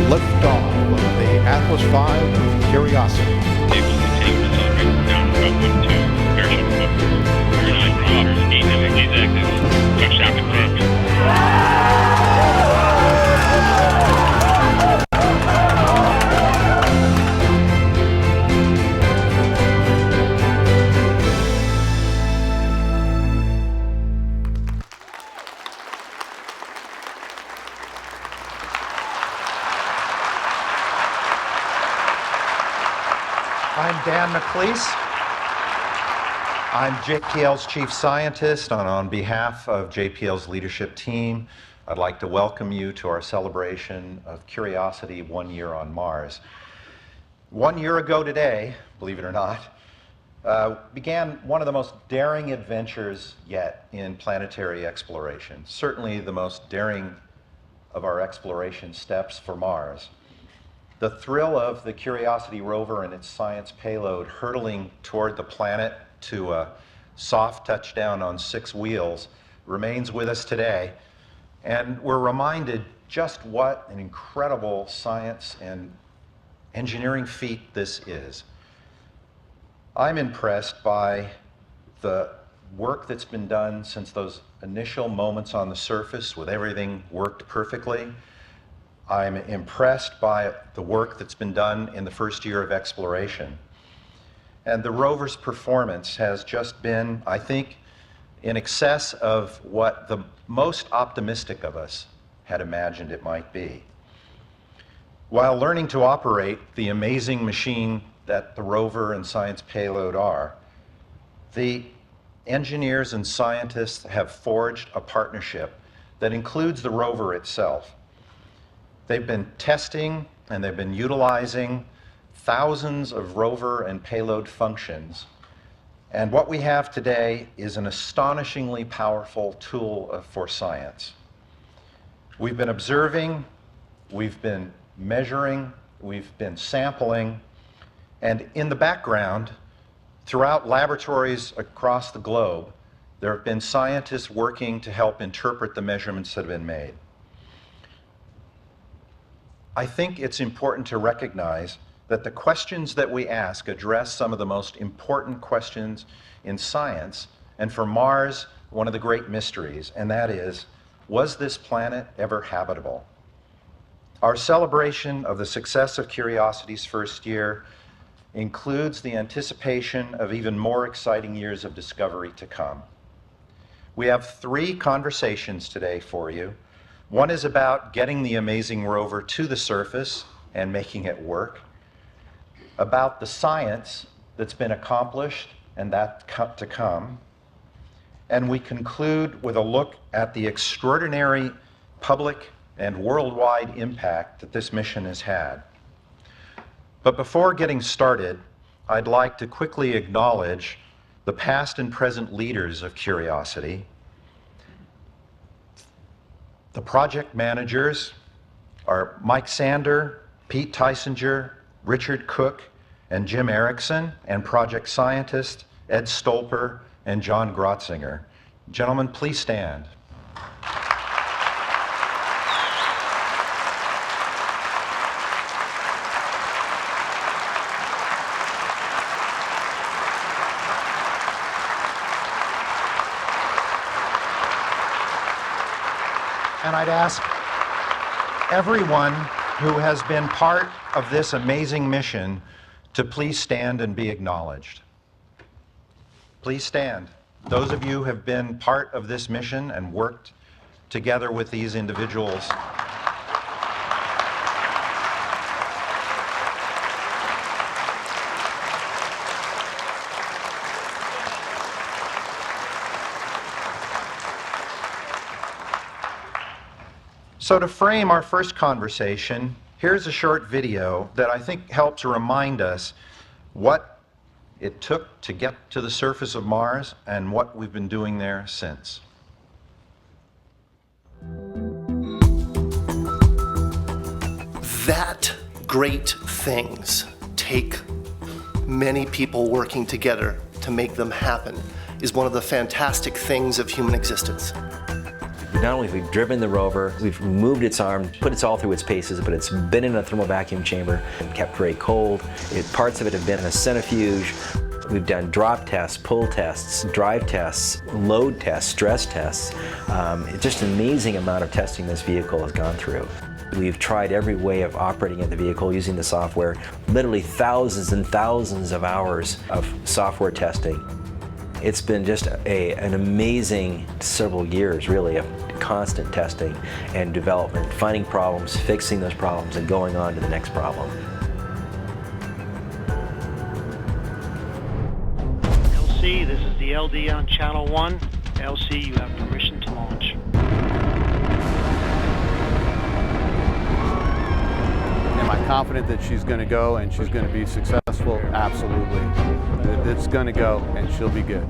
liftoff of the Atlas V Curiosity. Able to take the celebrator down Route 12, parachute equipped. Very nice rudder, 8 energies active. Touchdown confirmed. I'm Dan McLeese. I'm JPL's Chief Scientist, and on behalf of JPL's leadership team, I'd like to welcome you to our celebration of Curiosity 1 year on Mars. 1 year ago today, believe it or not, began one of the most daring adventures yet in planetary exploration, certainly the most daring of our exploration steps for Mars. The thrill of the Curiosity rover and its science payload hurtling toward the planet to a soft touchdown on 6 wheels remains with us today. And we're reminded just what an incredible science and engineering feat this is. I'm impressed by the work that's been done since those initial moments on the surface with everything worked perfectly. I'm impressed by the work that's been done in the first year of exploration. And the rover's performance has just been, I think, in excess of what the most optimistic of us had imagined it might be. While learning to operate the amazing machine that the rover and science payload are, the engineers and scientists have forged a partnership that includes the rover itself. They've been testing and they've been utilizing thousands of rover and payload functions. And what we have today is an astonishingly powerful tool for science. We've been observing, we've been measuring, we've been sampling, and in the background, throughout laboratories across the globe, there have been scientists working to help interpret the measurements that have been made. I think it's important to recognize that the questions that we ask address some of the most important questions in science, and for Mars, one of the great mysteries, and that is, was this planet ever habitable? Our celebration of the success of Curiosity's first year includes the anticipation of even more exciting years of discovery to come. We have 3 conversations today for you. One is about getting the amazing rover to the surface and making it work, about the science that's been accomplished and that to come, and we conclude with a look at the extraordinary public and worldwide impact that this mission has had. But before getting started, I'd like to quickly acknowledge the past and present leaders of Curiosity. The project managers are Mike Sander, Pete Tysinger, Richard Cook, and Jim Erickson, and project scientists Ed Stolper and John Grotzinger. Gentlemen, please stand. And I'd ask everyone who has been part of this amazing mission to please stand and be acknowledged. Please stand. Those of you who have been part of this mission and worked together with these individuals. So to frame our first conversation, here's a short video that I think helps remind us what it took to get to the surface of Mars and what we've been doing there since. That great things take many people working together to make them happen is one of the fantastic things of human existence. Not only have we driven the rover, we've removed its arm, put it all through its paces, but it's been in a thermal vacuum chamber and kept very cold. Parts of it have been in a centrifuge. We've done drop tests, pull tests, drive tests, load tests, stress tests. It's just an amazing amount of testing this vehicle has gone through. We've tried every way of operating in the vehicle using the software, literally thousands and thousands of hours of software testing. It's been just an amazing several years, really, of constant testing and development, finding problems, fixing those problems, and going on to the next problem. LC, this is the LD on Channel 1. LC, you have permission to launch. Am I confident that she's going to go and she's going to be successful? Absolutely. It's going to go and she'll be good.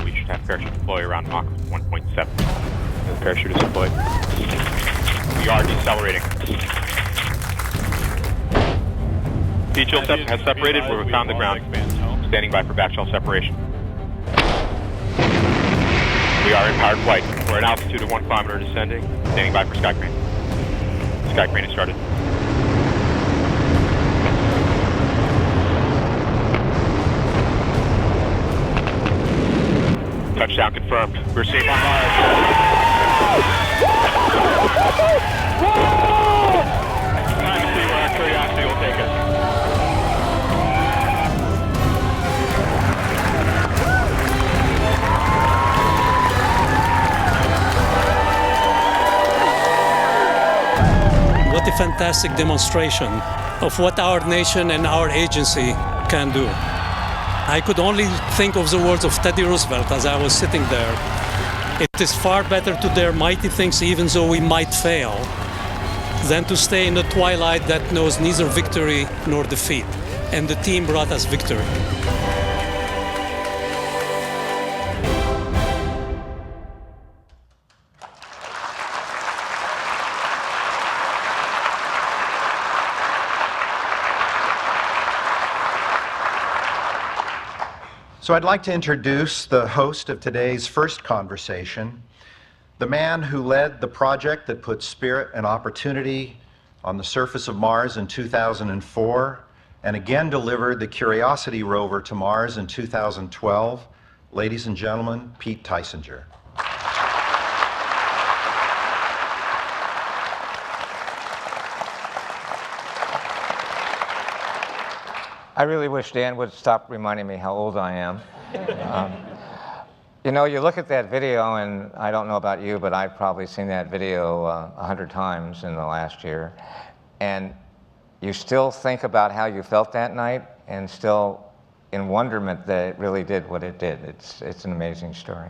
We should have parachute deploy around Mach 1.7. The parachute is deployed. We are decelerating. Beach shell has separated. We're found the ground. Standing by for back shell separation. We are in powered flight. We're at altitude of 1 kilometer descending. Standing by for sky crane. Sky crane has started. Touchdown confirmed. We're safe on Mars. Time to see where our Curiosity will take us. What a fantastic demonstration of what our nation and our agency can do. I could only think of the words of Teddy Roosevelt as I was sitting there. It is far better to dare mighty things even though we might fail, than to stay in the twilight that knows neither victory nor defeat. And the team brought us victory. So I'd like to introduce the host of today's first conversation, the man who led the project that put Spirit and Opportunity on the surface of Mars in 2004, and again delivered the Curiosity rover to Mars in 2012. Ladies and gentlemen, Pete Tysinger. I really wish Dan would stop reminding me how old I am. You know, you look at that video, and I don't know about you, but I've probably seen that video 100 times in the last year, and you still think about how you felt that night, and still in wonderment that it really did what it did. It's an amazing story.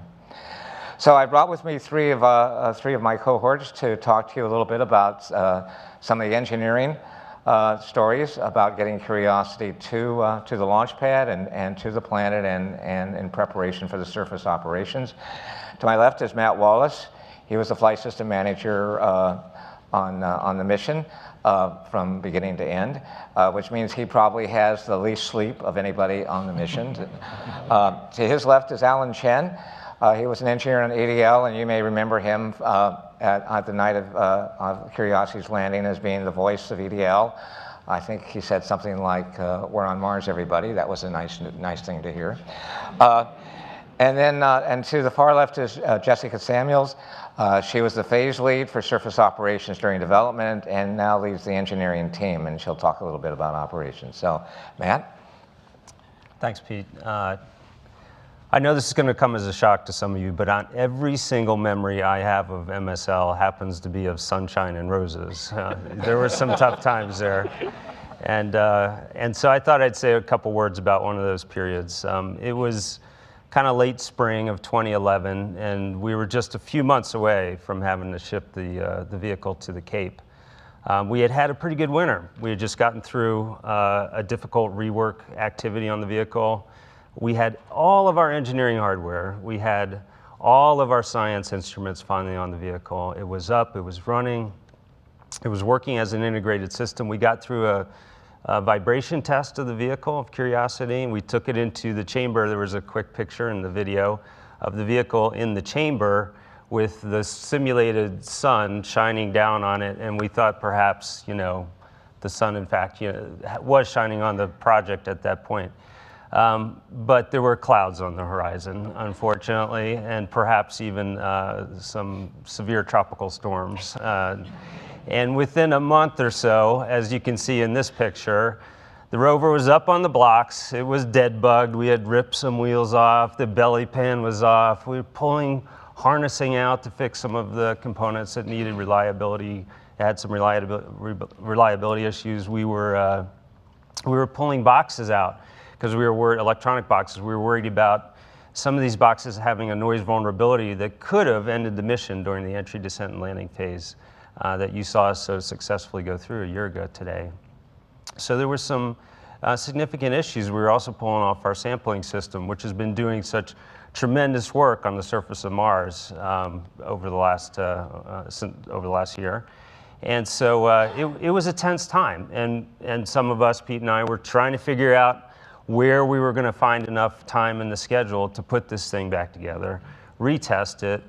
So I brought with me three of my cohorts to talk to you a little bit about some of the engineering stories about getting Curiosity to the launch pad and to the planet and in preparation for the surface operations. To my left is Matt Wallace. He was the flight system manager on the mission from beginning to end, which means he probably has the least sleep of anybody on the mission. To his left is Alan Chen. He was an engineer on ADL, and you may remember him at the night of Curiosity's landing as being the voice of EDL. I think he said something like, "We're on Mars, everybody." That was a nice thing to hear. And to the far left is Jessica Samuels. She was the phase lead for surface operations during development, and now leads the engineering team, and she'll talk a little bit about operations. So, Matt? Thanks, Pete. I know this is going to come as a shock to some of you, but on every single memory I have of MSL happens to be of sunshine and roses. There were some tough times there. And so I thought I'd say a couple words about one of those periods. It was kind of late spring of 2011, and we were just a few months away from having to ship the vehicle to the Cape. We had had a pretty good winter. We had just gotten through a difficult rework activity on the vehicle. We had all of our engineering hardware. We had all of our science instruments finally on the vehicle. It was up, it was running, it was working as an integrated system. We got through vibration test of the vehicle, of Curiosity. We took it into the chamber. There was a quick picture in the video of the vehicle in the chamber with the simulated sun shining down on it, and we thought perhaps, you know, the sun, in fact, you know, was shining on the project at that point. But there were clouds on the horizon, unfortunately, and perhaps even some severe tropical storms. And within a month or so, as you can see in this picture, the rover was up on the blocks. It was dead bugged. We had ripped some wheels off. The belly pan was off. We were harnessing out to fix some of the components that needed reliability. It had some reliability issues. We were pulling boxes out because we were worried, electronic boxes. We were worried about some of these boxes having a noise vulnerability that could have ended the mission during the entry, descent, and landing phase that you saw us so successfully go through a year ago today. So there were some significant issues. We were also pulling off our sampling system, which has been doing such tremendous work on the surface of Mars over the last year. And so it was a tense time. And some of us, Pete and I, were trying to figure out where we were going to find enough time in the schedule to put this thing back together, retest it,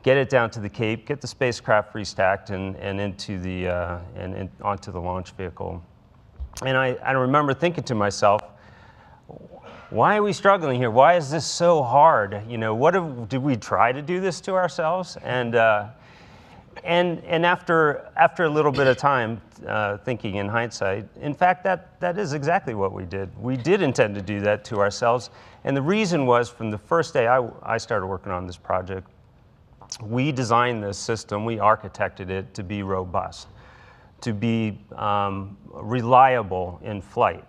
get it down to the Cape, get the spacecraft restacked and onto the launch vehicle. And I remember thinking to myself, why are we struggling here? Why is this so hard? You know, did we try to do this to ourselves? And after a little bit of time thinking in hindsight, in fact, that is exactly what we did. We did intend to do that to ourselves. And the reason was, from the first day I started working on this project, we designed this system, we architected it to be robust, to be reliable in flight,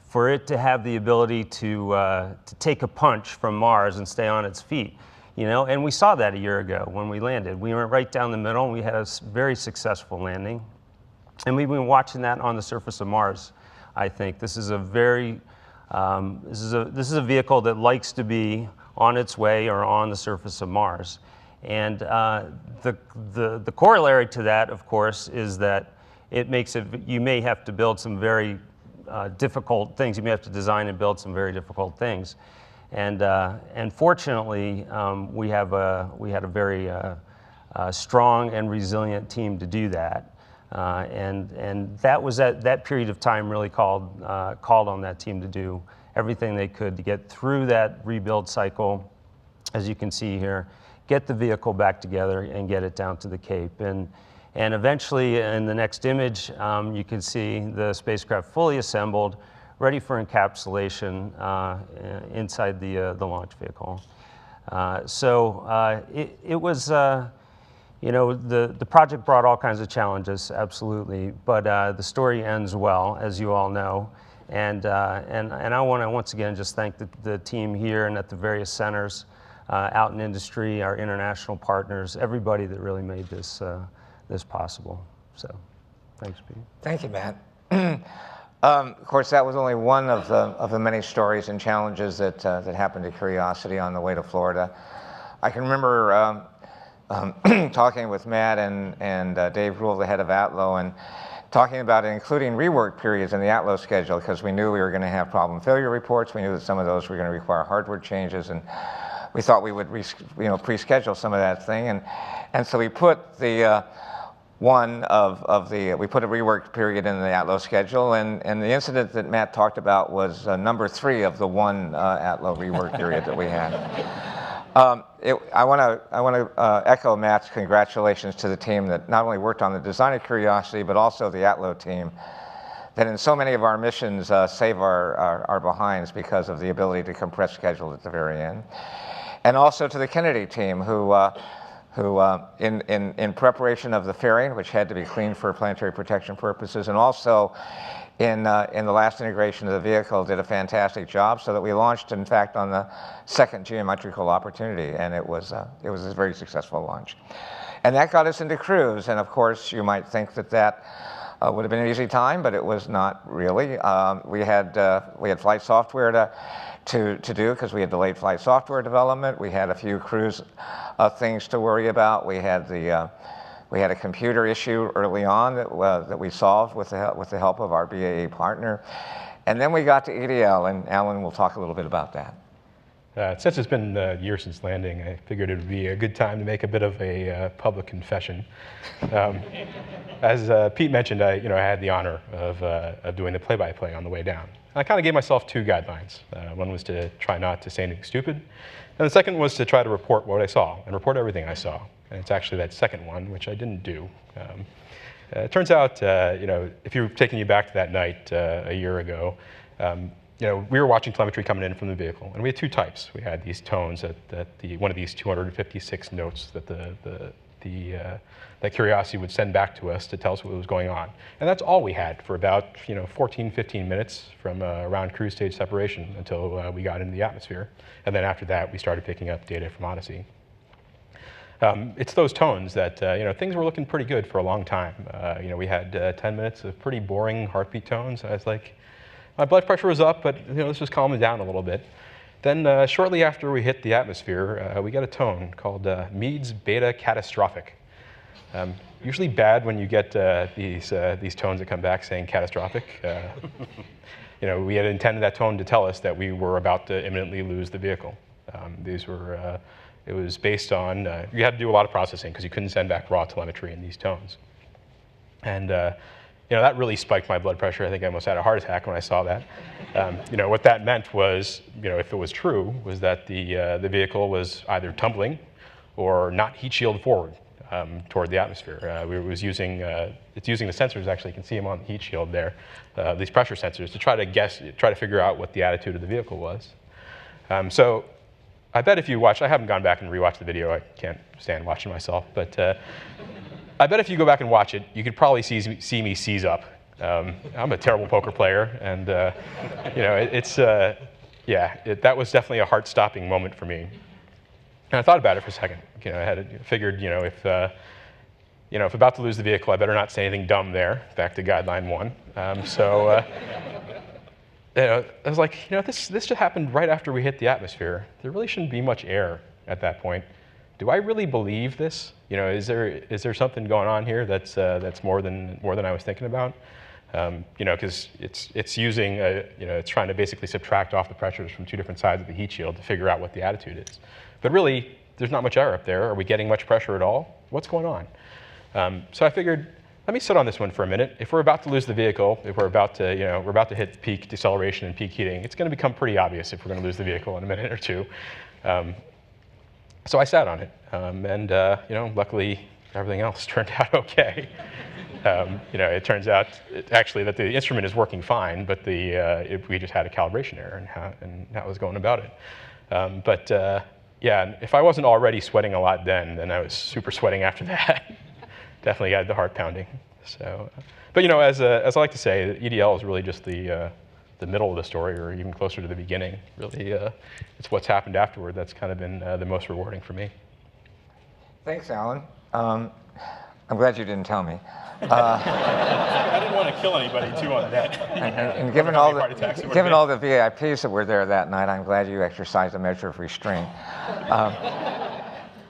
for it to have the ability to take a punch from Mars and stay on its feet. You know, and we saw that a year ago when we landed. We went right down the middle, and we had a very successful landing. And we've been watching that on the surface of Mars. I think this is a very this is a vehicle that likes to be on its way or on the surface of Mars. And the corollary to that, of course, is that it makes it. You may have to build some very difficult things. You may have to design and build some very difficult things. And fortunately, we had a very strong and resilient team to do that. And that was that period of time really called on that team to do everything they could to get through that rebuild cycle, as you can see here, get the vehicle back together and get it down to the Cape. And eventually, in the next image, you can see the spacecraft fully assembled, ready for encapsulation inside the launch vehicle. It was, you know, the project brought all kinds of challenges, absolutely, but the story ends well, as you all know. And I want to once again just thank the team here and at the various centers out in industry, our international partners, everybody that really made this possible. So, thanks, Pete. Thank you, Matt. Of course, that was only one of the many stories and challenges that happened to Curiosity on the way to Florida. I can remember talking with Matt and Dave Rule, the head of ATLO, and talking about including rework periods in the ATLO schedule, because we knew we were going to have problem failure reports. We knew that some of those were going to require hardware changes, and we thought we would pre-schedule some of that thing. And so we put the we put a rework period in the ATLO schedule, and the incident that Matt talked about was number 3 of the one ATLO rework period that we had. I want to echo Matt's congratulations to the team that not only worked on the design of Curiosity, but also the ATLO team, that in so many of our missions save our behinds because of the ability to compress schedule at the very end. And also to the Kennedy team, who in preparation of the fairing, which had to be cleaned for planetary protection purposes, and also in the last integration of the vehicle, did a fantastic job, so that we launched, in fact, on the second geometrical opportunity, and it was a very successful launch. And that got us into cruise, and of course, you might think that would have been an easy time, but it was not really. We had flight software to do, because we had delayed flight software development. We had a few cruise things to worry about. We had We had a computer issue early on that we solved with the help of our BAE partner. And then we got to EDL, and Alan will talk a little bit about that. Since it's been a year since landing, I figured it would be a good time to make a bit of a public confession. As Pete mentioned, I had the honor of doing the play-by-play on the way down. I kind of gave myself two guidelines. One was to try not to say anything stupid, and the second was to try to report what I saw and report everything I saw. And it's actually that second one, which I didn't do. It turns out, if you're taking you back to that night a year ago, we were watching telemetry coming in from the vehicle, and we had two types. We had these tones that one of these 256 notes that that Curiosity would send back to us to tell us what was going on. And that's all we had for about 14, 15 minutes from around cruise stage separation until we got into the atmosphere. And then after that, we started picking up data from Odyssey. It's those tones that, things were looking pretty good for a long time. We had 10 minutes of pretty boring heartbeat tones. I was like, my blood pressure was up, but let's just calm it down a little bit. Then shortly after we hit the atmosphere, we got a tone called Meade's Beta Catastrophic. Usually bad when you get these tones that come back saying catastrophic. We had intended that tone to tell us that we were about to imminently lose the vehicle. It was based on, you had to do a lot of processing because you couldn't send back raw telemetry in these tones. And that really spiked my blood pressure. I think I almost had a heart attack when I saw that. What that meant was, if it was true, was that the vehicle was either tumbling or not heat shield forward toward the atmosphere. It's using the sensors, actually, you can see them on the heat shield there, these pressure sensors, to try to figure out what the attitude of the vehicle was. So I bet if you watch, I haven't gone back and rewatched the video, I can't stand watching myself, but I bet if you go back and watch it, you could probably see me seize up. I'm a terrible poker player, and that was definitely a heart-stopping moment for me. And I thought about it for a second. I figured, if about to lose the vehicle, I better not say anything dumb there. Back to guideline 1. I was like, this just happened right after we hit the atmosphere. There really shouldn't be much air at that point. Do I really believe this? Is there something going on here that's more than I was thinking about? Because it's using it's trying to basically subtract off the pressures from two different sides of the heat shield to figure out what the attitude is. But really, there's not much air up there. Are we getting much pressure at all? What's going on? So I figured, let me sit on this one for a minute. If we're about to lose the vehicle, if we're about to hit peak deceleration and peak heating, it's going to become pretty obvious if we're going to lose the vehicle in a minute or two. So I sat on it, and luckily everything else turned out okay. It turns out actually that the instrument is working fine, but we just had a calibration error and that was going about it. If I wasn't already sweating a lot then I was super sweating after that. Definitely had the heart pounding. So, as I like to say, EDL is really just the middle of the story, or even closer to the beginning. Really, it's what's happened afterward that's kind of been the most rewarding for me. Thanks, Alan. I'm glad you didn't tell me. I didn't want to kill anybody too on that. And given all the VIPs that were there that night, I'm glad you exercised a measure of restraint.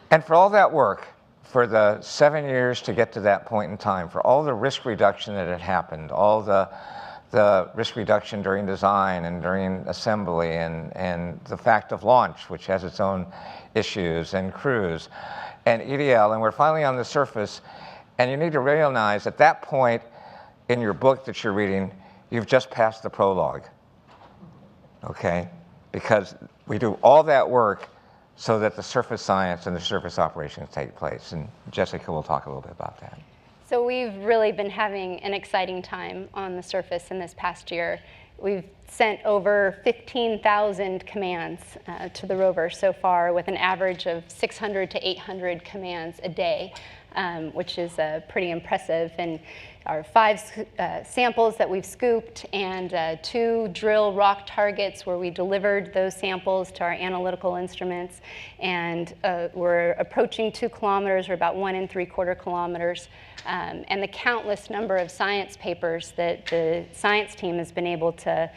And for all that work, for the 7 years to get to that point in time, for all the risk reduction that had happened, all the risk reduction during design and during assembly, and the fact of launch, which has its own issues, and cruise, and EDL, and we're finally on the surface. And you need to realize at that point in your book that you're reading, you've just passed the prologue, okay? Because we do all that work so that the surface science and the surface operations take place. And Jessica will talk a little bit about that. So we've really been having an exciting time on the surface in this past year. We've sent over 15,000 commands to the rover so far, with an average of 600 to 800 commands a day, which is pretty impressive. And our 5 samples that we've scooped, and 2 drill rock targets where we delivered those samples to our analytical instruments. And we're approaching 2 kilometers, or about 1 3/4 kilometers. And the countless number of science papers that the science team has been able to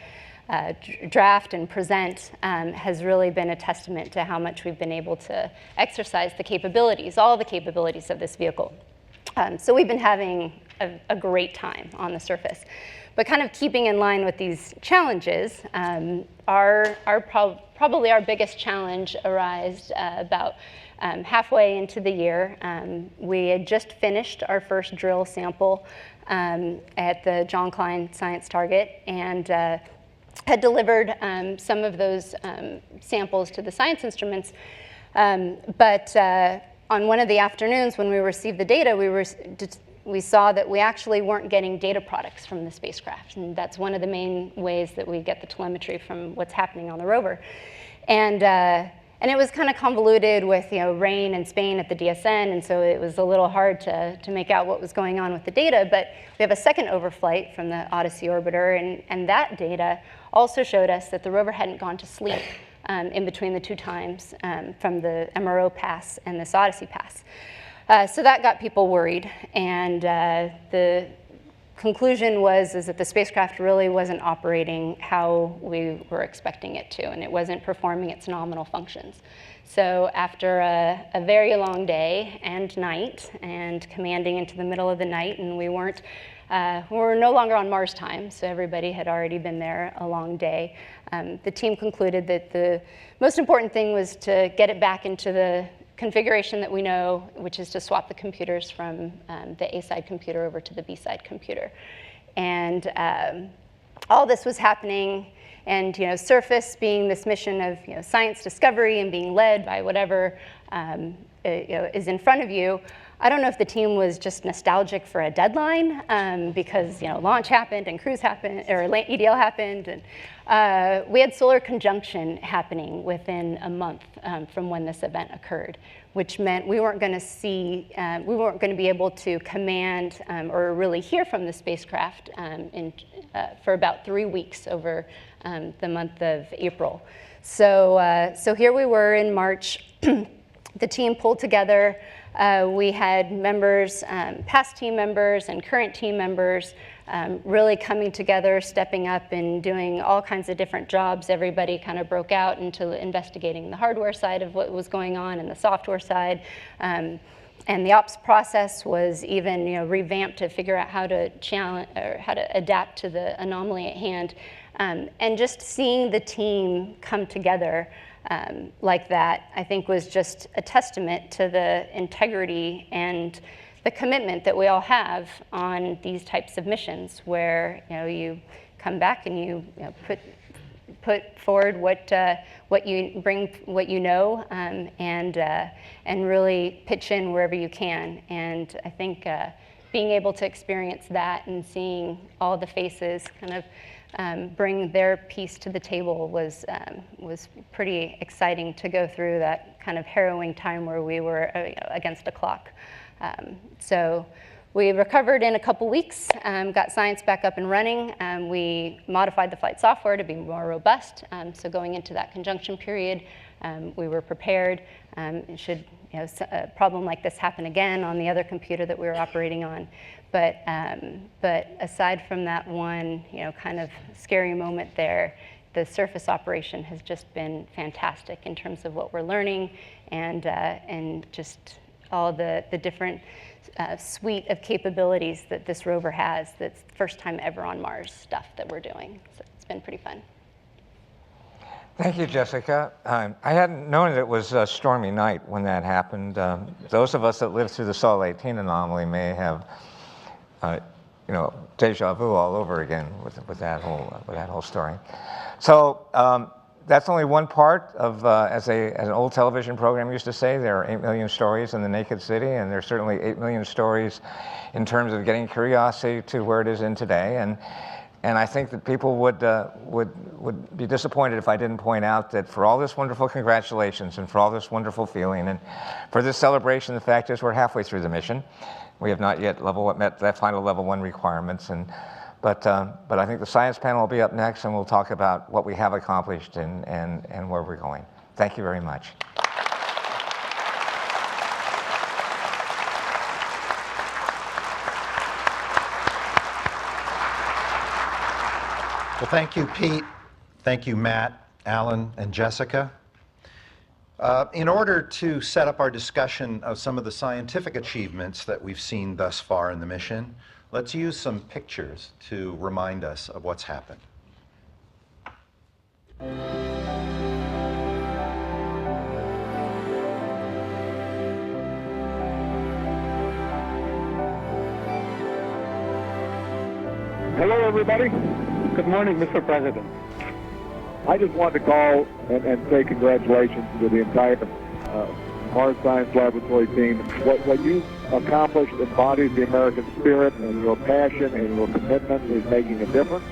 draft and present has really been a testament to how much we've been able to exercise the capabilities, all the capabilities of this vehicle. So we've been having a great time on the surface. But kind of keeping in line with these challenges, probably our biggest challenge arose about halfway into the year. We had just finished our first drill sample at the John Klein Science Target, and had delivered some of those samples to the science instruments. But on one of the afternoons when we received the data, we saw that we actually weren't getting data products from the spacecraft. And that's one of the main ways that we get the telemetry from what's happening on the rover. And it was kind of convoluted with rain in Spain at the DSN, and so it was a little hard to make out what was going on with the data. But we have a second overflight from the Odyssey orbiter, and that data also showed us that the rover hadn't gone to sleep in between the two times from the MRO pass and this Odyssey pass. So that got people worried, and the conclusion was that the spacecraft really wasn't operating how we were expecting it to, and it wasn't performing its nominal functions. So after a very long day and night, and commanding into the middle of the night, and we were no longer on Mars time, so everybody had already been there a long day. The team concluded that the most important thing was to get it back into the configuration that we know, which is to swap the computers from the A-side computer over to the B-side computer. And all this was happening, and Surface being this mission of science discovery and being led by whatever is in front of you. I don't know if the team was just nostalgic for a deadline because launch happened and cruise happened, or EDL happened, and we had solar conjunction happening within a month from when this event occurred, which meant we weren't going to see, we weren't going to be able to command or really hear from the spacecraft for about 3 weeks over the month of April. So here we were in March. The team pulled together. We had members, past team members and current team members really coming together, stepping up and doing all kinds of different jobs. Everybody kind of broke out into investigating the hardware side of what was going on and the software side. And the ops process was even revamped to figure out how to challenge or how to adapt to the anomaly at hand. And just seeing the team come together like that, I think, was just a testament to the integrity and the commitment that we all have on these types of missions, where you come back and you put forward what you bring, what you know, and really pitch in wherever you can. And I think being able to experience that and seeing all the faces kind of bring their piece to the table was pretty exciting to go through that kind of harrowing time where we were against a clock. So we recovered in a couple weeks, got science back up and running. We modified the flight software to be more robust. So going into that conjunction period, we were prepared. Should a problem like this happen again on the other computer that we were operating on. But aside from that one, kind of scary moment there, the surface operation has just been fantastic in terms of what we're learning and just all the different suite of capabilities that this rover has. That's first time ever on Mars stuff that we're doing. So it's been pretty fun. Thank you, Jessica. I hadn't known it was a stormy night when that happened. Those of us that lived through the Sol 18 anomaly may have deja vu all over again with that whole story. So that's only one part of, as an old television program used to say, there are 8 million stories in the naked city, and there's certainly 8 million stories in terms of getting Curiosity to where it is in today. And I think that people would be disappointed if I didn't point out that for all this wonderful congratulations and for all this wonderful feeling and for this celebration, the fact is we're halfway through the mission. We have not yet met that final level 1 requirements, but I think the science panel will be up next, and we'll talk about what we have accomplished and where we're going. Thank you very much. Well, thank you, Pete. Thank you, Matt, Alan, and Jessica. In order to set up our discussion of some of the scientific achievements that we've seen thus far in the mission, let's use some pictures to remind us of what's happened. Hello, everybody. Good morning, Mr. President. I just wanted to call and say congratulations to the entire Mars Science Laboratory team. What you accomplished embodies the American spirit, and your passion and your commitment is making a difference.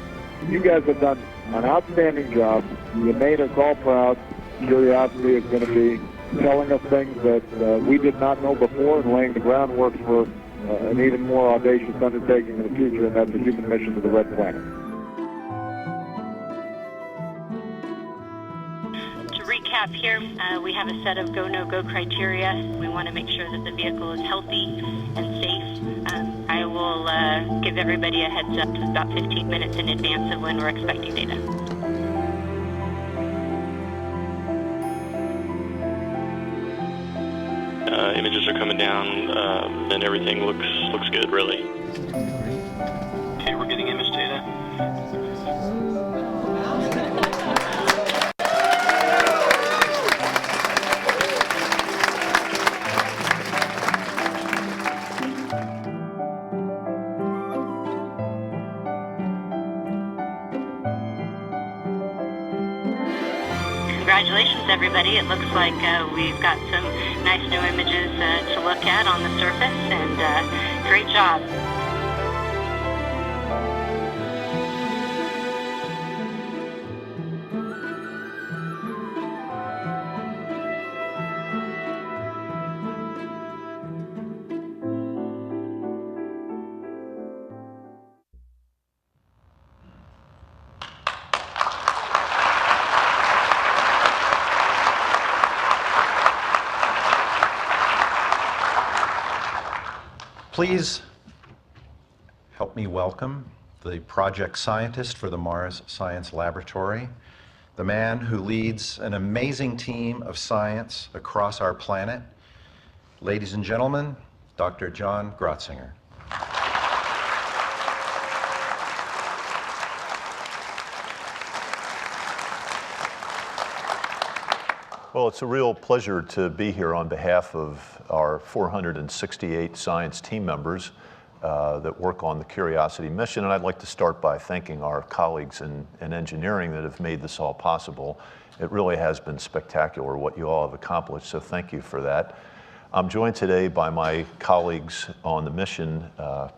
You guys have done an outstanding job. You made us all proud. Curiosity is going to be telling us things that we did not know before and laying the groundwork for an even more audacious undertaking in the future, and that's the human mission to the Red Planet. To recap here, we have a set of go, no-go criteria. We want to make sure that the vehicle is healthy and safe. I will give everybody a heads up about 15 minutes in advance of when we're expecting data. Images are coming down, and everything looks good, really. Okay, we're getting image data. Congratulations, everybody. It looks like we've got some nice new images to look at on the surface, and great job. Please help me welcome the project scientist for the Mars Science Laboratory, the man who leads an amazing team of science across our planet. Ladies and gentlemen, Dr. John Grotzinger. Well, it's a real pleasure to be here on behalf of our 468 science team members that work on the Curiosity mission. And I'd like to start by thanking our colleagues in engineering that have made this all possible. It really has been spectacular what you all have accomplished, so thank you for that. I'm joined today by my colleagues on the mission,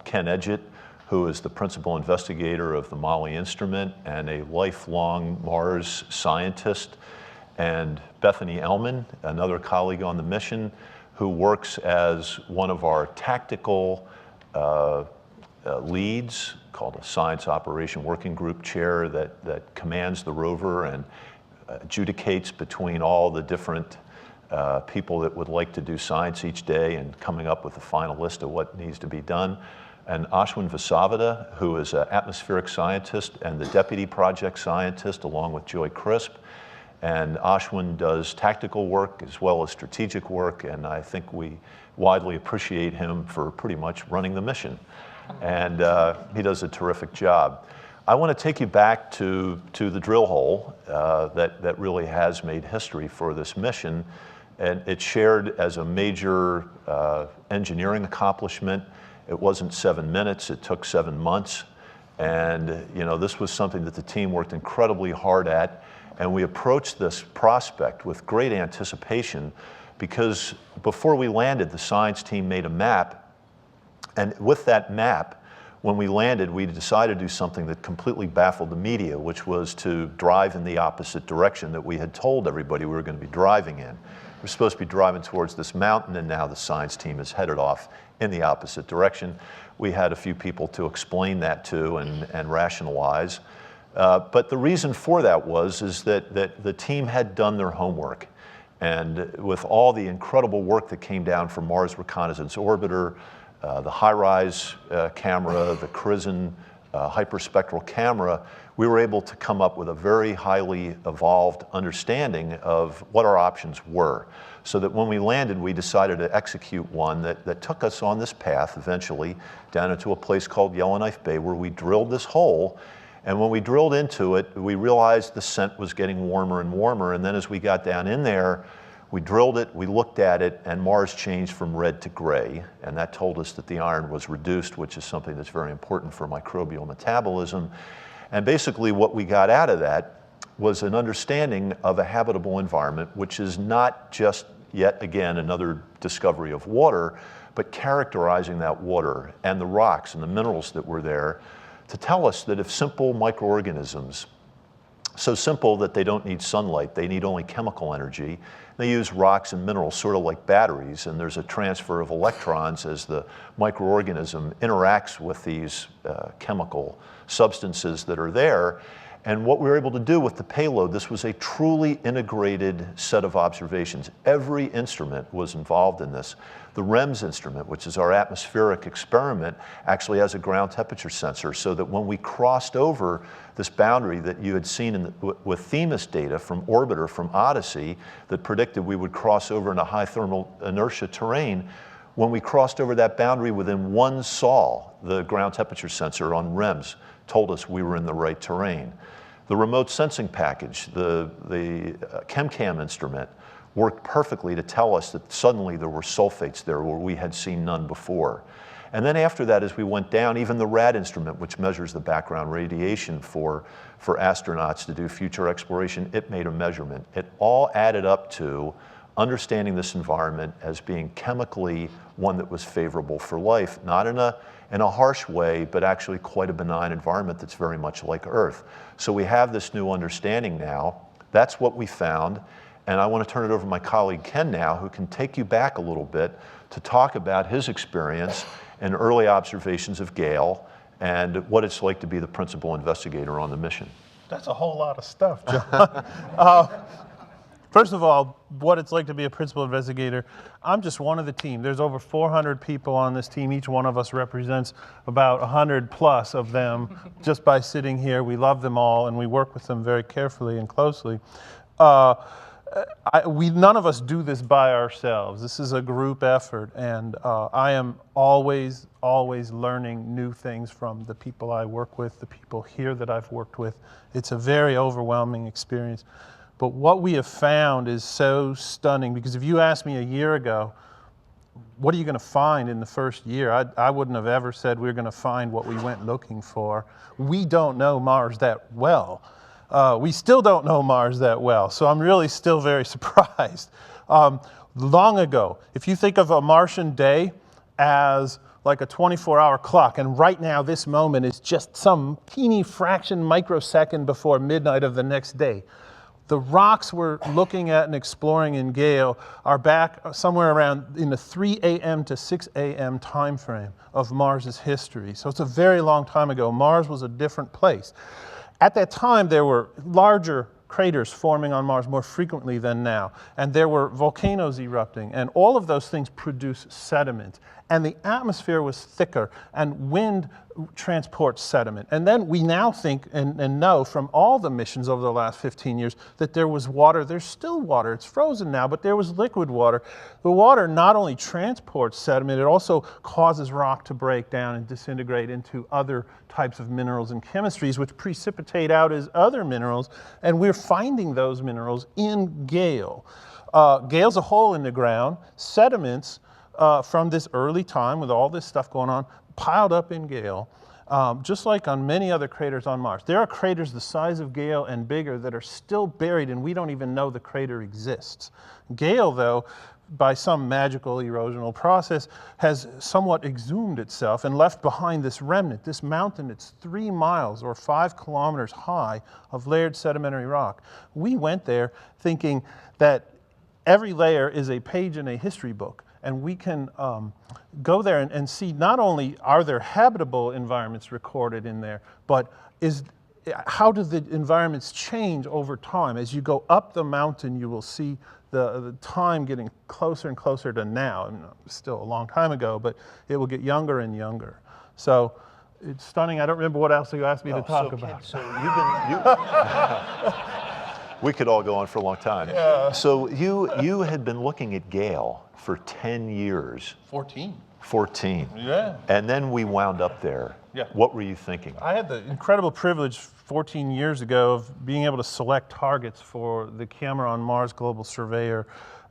Ken Edgett, who is the principal investigator of the MAHLI instrument and a lifelong Mars scientist, and Bethany Ellman, another colleague on the mission, who works as one of our tactical leads, called a Science Operation Working Group chair, that commands the rover and adjudicates between all the different people that would like to do science each day and coming up with a final list of what needs to be done. And Ashwin Vasavada, who is an atmospheric scientist and the deputy project scientist, along with Joy Crisp. And Ashwin does tactical work as well as strategic work, and I think we widely appreciate him for pretty much running the mission. And he does a terrific job. I want to take you back to the drill hole that really has made history for this mission. And it's shared as a major engineering accomplishment. It wasn't 7 minutes, it took 7 months. And this was something that the team worked incredibly hard at. And we approached this prospect with great anticipation because before we landed, the science team made a map. And with that map, when we landed, we decided to do something that completely baffled the media, which was to drive in the opposite direction that we had told everybody we were going to be driving in. We're supposed to be driving towards this mountain, and now the science team is headed off in the opposite direction. We had a few people to explain that to and rationalize. But the reason for that is that the team had done their homework. And with all the incredible work that came down from Mars Reconnaissance Orbiter, the HiRISE camera, the CRISN hyperspectral camera, we were able to come up with a very highly evolved understanding of what our options were. So that when we landed, we decided to execute one that took us on this path eventually down into a place called Yellowknife Bay, where we drilled this hole. And when we drilled into it, we realized the scent was getting warmer and warmer. And then as we got down in there, we drilled it, we looked at it, and Mars changed from red to gray. And that told us that the iron was reduced, which is something that's very important for microbial metabolism. And basically what we got out of that was an understanding of a habitable environment, which is not just, yet again, another discovery of water, but characterizing that water and the rocks and the minerals that were there to tell us that if simple microorganisms, so simple that they don't need sunlight, they need only chemical energy, they use rocks and minerals sort of like batteries, and there's a transfer of electrons as the microorganism interacts with these chemical substances that are there. And what we were able to do with the payload, this was a truly integrated set of observations. Every instrument was involved in this. The REMS instrument, which is our atmospheric experiment, actually has a ground temperature sensor, so that when we crossed over this boundary that you had seen with Themis data from Orbiter, from Odyssey, that predicted we would cross over into high thermal inertia terrain, when we crossed over that boundary within 1 sol, the ground temperature sensor on REMS told us we were in the right terrain. The remote sensing package, the ChemCam instrument, worked perfectly to tell us that suddenly there were sulfates there where we had seen none before. And then after that, as we went down, even the RAD instrument, which measures the background radiation for astronauts to do future exploration, it made a measurement. It all added up to understanding this environment as being chemically one that was favorable for life, not in a harsh way, but actually quite a benign environment that's very much like Earth. So we have this new understanding now. That's what we found. And I want to turn it over to my colleague Ken now, who can take you back a little bit to talk about his experience and early observations of Gale and what it's like to be the principal investigator on the mission. That's a whole lot of stuff, John. First of all, what it's like to be a principal investigator. I'm just one of the team. There's over 400 people on this team. Each one of us represents about 100 plus of them just by sitting here. We love them all, and we work with them very carefully and closely. None of us do this by ourselves. This is a group effort, and I am always learning new things from the people I work with, the people here that I've worked with. It's a very overwhelming experience. But what we have found is so stunning, because if you asked me a year ago, what are you going to find in the first year? I wouldn't have ever said we're going to find what we went looking for. We don't know Mars that well. We still don't know Mars that well, so I'm really still very surprised. Long ago, if you think of a Martian day as like a 24-hour clock, and right now this moment is just some teeny fraction microsecond before midnight of the next day. The rocks we're looking at and exploring in Gale are back somewhere around in the 3 a.m. to 6 a.m. time frame of Mars's history. So it's a very long time ago. Mars was a different place. At that time, there were larger craters forming on Mars more frequently than now, and there were volcanoes erupting, and all of those things produce sediment. And the atmosphere was thicker, and wind transports sediment. And then we now think and know from all the missions over the last 15 years that there was water. There's still water. It's frozen now, but there was liquid water. The water not only transports sediment, it also causes rock to break down and disintegrate into other types of minerals and chemistries, which precipitate out as other minerals, and we're finding those minerals in Gale. Gale's a hole in the ground. Sediments from this early time with all this stuff going on piled up in Gale, just like on many other craters on Mars. There are craters the size of Gale and bigger that are still buried, and we don't even know the crater exists. Gale, though, by some magical erosional process, has somewhat exhumed itself and left behind this remnant, this mountain. It's 3 miles or 5 kilometers high of layered sedimentary rock. We went there thinking that every layer is a page in a history book, and we can go there and see not only are there habitable environments recorded in there, but how do the environments change over time? As you go up the mountain, you will see the time getting closer and closer to now. And still a long time ago, but it will get younger and younger. So it's stunning. I don't remember what else you asked me to talk about. So we could all go on for a long time. Yeah. So you had been looking at Gale for 10 years. 14. 14. Yeah. And then we wound up there. Yeah. What were you thinking? I had the incredible privilege 14 years ago of being able to select targets for the camera on Mars Global Surveyor.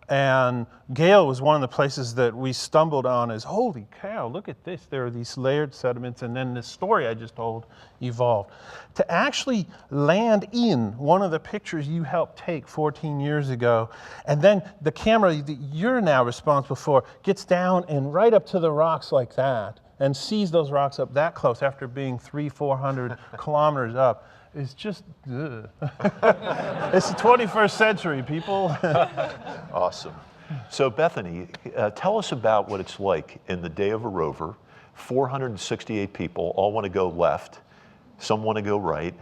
And Gale was one of the places that we stumbled on as, holy cow, look at this. There are these layered sediments, and then this story I just told evolved. To actually land in one of the pictures you helped take 14 years ago, and then the camera that you're now responsible for gets down and right up to the rocks like that, and sees those rocks up that close after being 300-400 kilometers up. It's just, ugh. It's the 21st century, people. Awesome. So Bethany, tell us about what it's like in the day of a rover. 468 people all want to go left, some want to go right.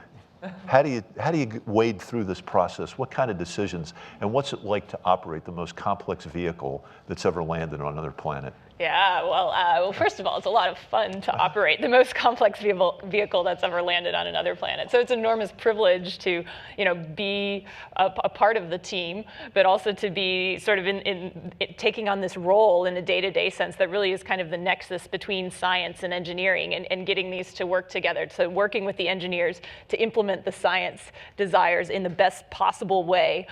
How do you wade through this process? What kind of decisions, and what's it like to operate the most complex vehicle that's ever landed on another planet? Yeah, well, first of all, it's a lot of fun to operate the most complex vehicle that's ever landed on another planet. So it's an enormous privilege to, be a part of the team, but also to be sort of in taking on this role in a day-to-day sense that really is kind of the nexus between science and engineering, and getting these to work together. So working with the engineers to implement the science desires in the best possible way,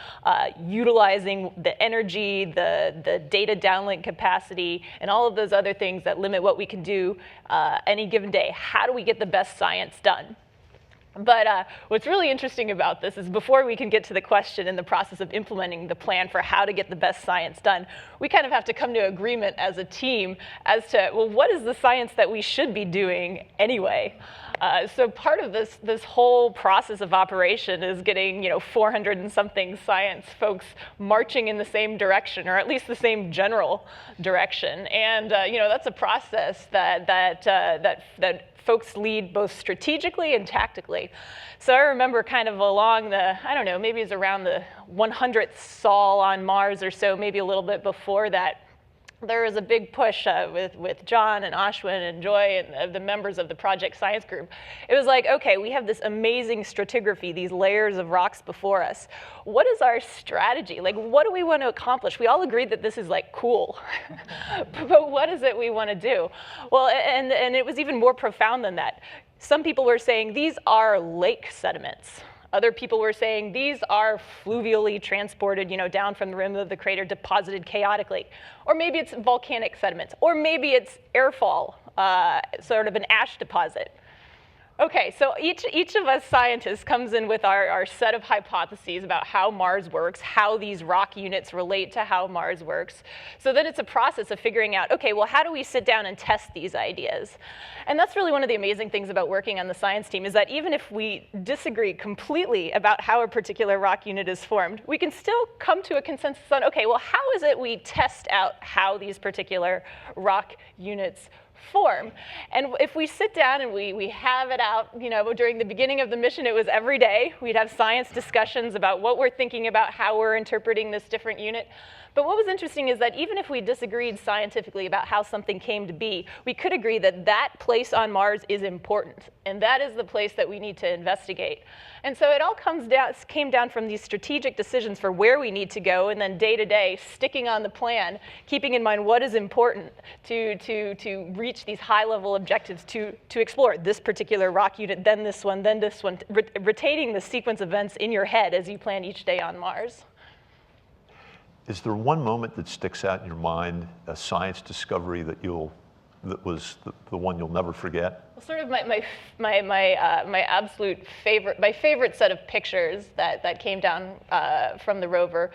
utilizing the energy, the data downlink capacity, and all of those other things that limit what we can do any given day. How do we get the best science done? But what's really interesting about this is before we can get to the question in the process of implementing the plan for how to get the best science done, we kind of have to come to agreement as a team as to, well, what is the science that we should be doing anyway? So part of this whole process of operation is getting 400 and something science folks marching in the same direction, or at least the same general direction. And that's a process that folks lead both strategically and tactically. So I remember kind of along the, I don't know, maybe it's around the 100th sol on Mars or so, maybe a little bit before that, there was a big push with John and Ashwin and Joy and the members of the Project Science Group. It was like, okay, we have this amazing stratigraphy, these layers of rocks before us. What is our strategy? Like, what do we want to accomplish? We all agreed that this is like cool, but what is it we want to do? Well, and it was even more profound than that. Some people were saying these are lake sediments. Other people were saying these are fluvially transported, down from the rim of the crater, deposited chaotically. Or maybe it's volcanic sediments. Or maybe it's airfall, sort of an ash deposit. Okay, so each of us scientists comes in with our set of hypotheses about how Mars works, how these rock units relate to how Mars works. So then it's a process of figuring out, okay, well, how do we sit down and test these ideas? And that's really one of the amazing things about working on the science team, is that even if we disagree completely about how a particular rock unit is formed, we can still come to a consensus on, okay, well, how is it we test out how these particular rock units form? And if we sit down and we have it out, during the beginning of the mission, it was every day. We'd have science discussions about what we're thinking about, how we're interpreting this different unit. But what was interesting is that even if we disagreed scientifically about how something came to be, we could agree that that place on Mars is important, and that is the place that we need to investigate. And so it all came down from these strategic decisions for where we need to go, and then day to day, sticking on the plan, keeping in mind what is important to reach these high-level objectives to explore this particular rock unit, then this one, retaining the sequence of events in your head as you plan each day on Mars. Is there one moment that sticks out in your mind, a science discovery that was the one you'll never forget? Well, sort of my absolute favorite, my favorite set of pictures that came down from the rover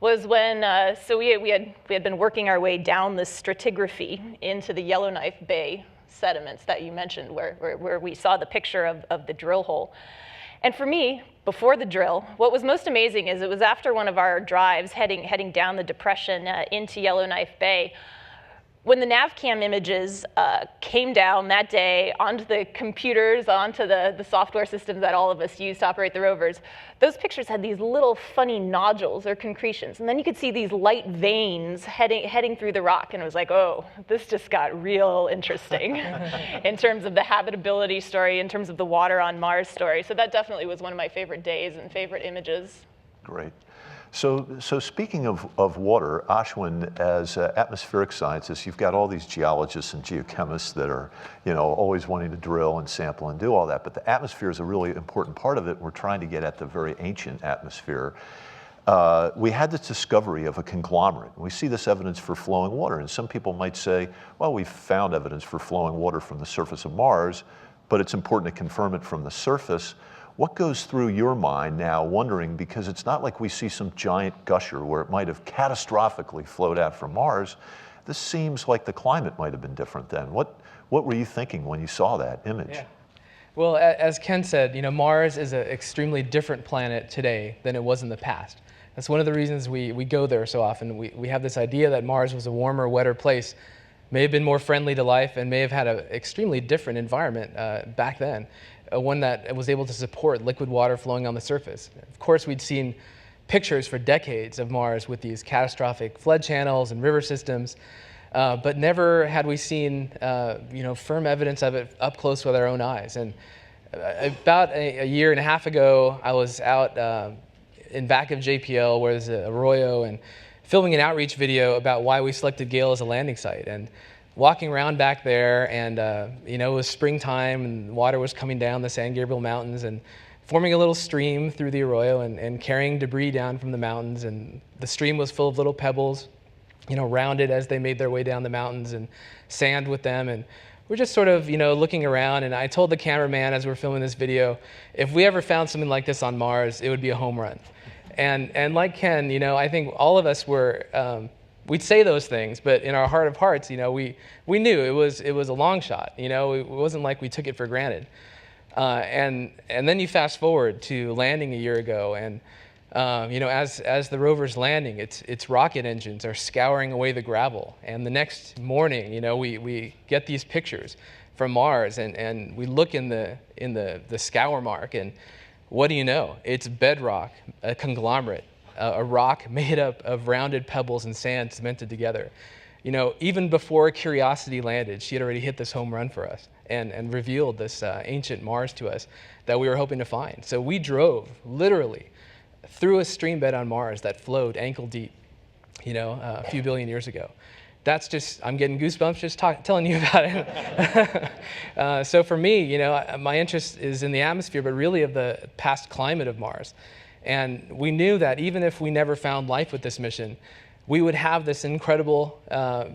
was when so we had been working our way down the stratigraphy into the Yellowknife Bay sediments that you mentioned, where we saw the picture of the drill hole. And for me, before the drill, what was most amazing is it was after one of our drives heading down the depression into Yellowknife Bay. when the NavCam images came down that day onto the computers, onto the software systems that all of us use to operate the rovers, those pictures had these little funny nodules or concretions. And then you could see these light veins heading through the rock. And it was like, oh, this just got real interesting in terms of the habitability story, in terms of the water on Mars story. So that definitely was one of my favorite days and favorite images. Great. So speaking of water, Ashwin, as atmospheric scientists, you've got all these geologists and geochemists that are, always wanting to drill and sample and do all that. But the atmosphere is a really important part of it. We're trying to get at the very ancient atmosphere. We had this discovery of a conglomerate. We see this evidence for flowing water. And some people might say, well, we've found evidence for flowing water from the surface of Mars, but it's important to confirm it from the surface. What goes through your mind now, wondering, because it's not like we see some giant gusher where it might have catastrophically flowed out from Mars. This seems like the climate might have been different then. What were you thinking when you saw that image? Yeah. Well, as Ken said, Mars is an extremely different planet today than it was in the past. That's one of the reasons we go there so often. We have this idea that Mars was a warmer, wetter place, may have been more friendly to life, and may have had an extremely different environment back then. One that was able to support liquid water flowing on the surface. Of course, we'd seen pictures for decades of Mars with these catastrophic flood channels and river systems, but never had we seen firm evidence of it up close with our own eyes. And about a year and a half ago, I was out in back of JPL, where there's an arroyo, and filming an outreach video about why we selected Gale as a landing site. And walking around back there, and it was springtime, and water was coming down the San Gabriel Mountains and forming a little stream through the arroyo and carrying debris down from the mountains. And the stream was full of little pebbles, rounded as they made their way down the mountains, and sand with them. And we're just sort of, looking around. And I told the cameraman as we were filming this video, if we ever found something like this on Mars, it would be a home run. And like Ken, I think all of us were. We'd say those things, but in our heart of hearts, we knew it was a long shot. It wasn't like we took it for granted. And then you fast forward to landing a year ago, and as the rover's landing, its rocket engines are scouring away the gravel. And the next morning, we get these pictures from Mars, and we look in the scour mark, and what do you know? It's bedrock, a conglomerate. A rock made up of rounded pebbles and sand cemented together. Even before Curiosity landed, she had already hit this home run for us and revealed this ancient Mars to us that we were hoping to find. So we drove literally through a stream bed on Mars that flowed ankle deep, a few billion years ago. That's just, I'm getting goosebumps just telling you about it. So for me, my interest is in the atmosphere, but really of the past climate of Mars. And we knew that even if we never found life with this mission, we would have this incredible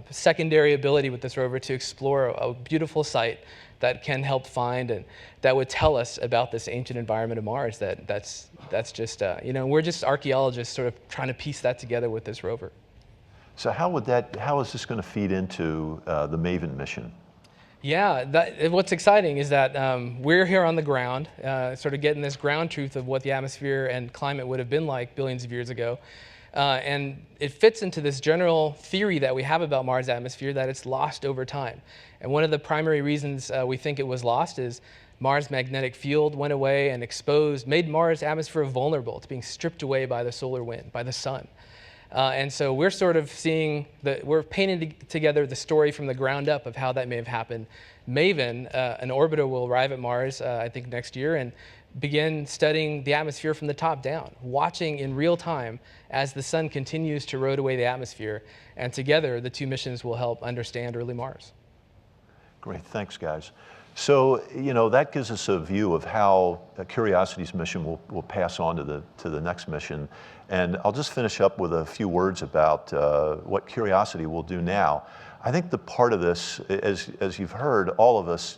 secondary ability with this rover to explore a beautiful site that can help find and that would tell us about this ancient environment of Mars. That's just, we're just archaeologists sort of trying to piece that together with this rover. So how is this going to feed into the MAVEN mission? Yeah, what's exciting is that we're here on the ground, sort of getting this ground truth of what the atmosphere and climate would have been like billions of years ago. And it fits into this general theory that we have about Mars' atmosphere, that it's lost over time. And one of the primary reasons we think it was lost is Mars' magnetic field went away and made Mars' atmosphere vulnerable to being stripped away by the solar wind, by the sun. And so we're sort of we're painting together the story from the ground up of how that may have happened. MAVEN, an orbiter, will arrive at Mars, I think next year, and begin studying the atmosphere from the top down, watching in real time as the sun continues to erode away the atmosphere. And together, the two missions will help understand early Mars. Great, thanks, guys. So, that gives us a view of how Curiosity's mission will pass on to the next mission. And I'll just finish up with a few words about what Curiosity will do now. I think the part of this, as you've heard, all of us,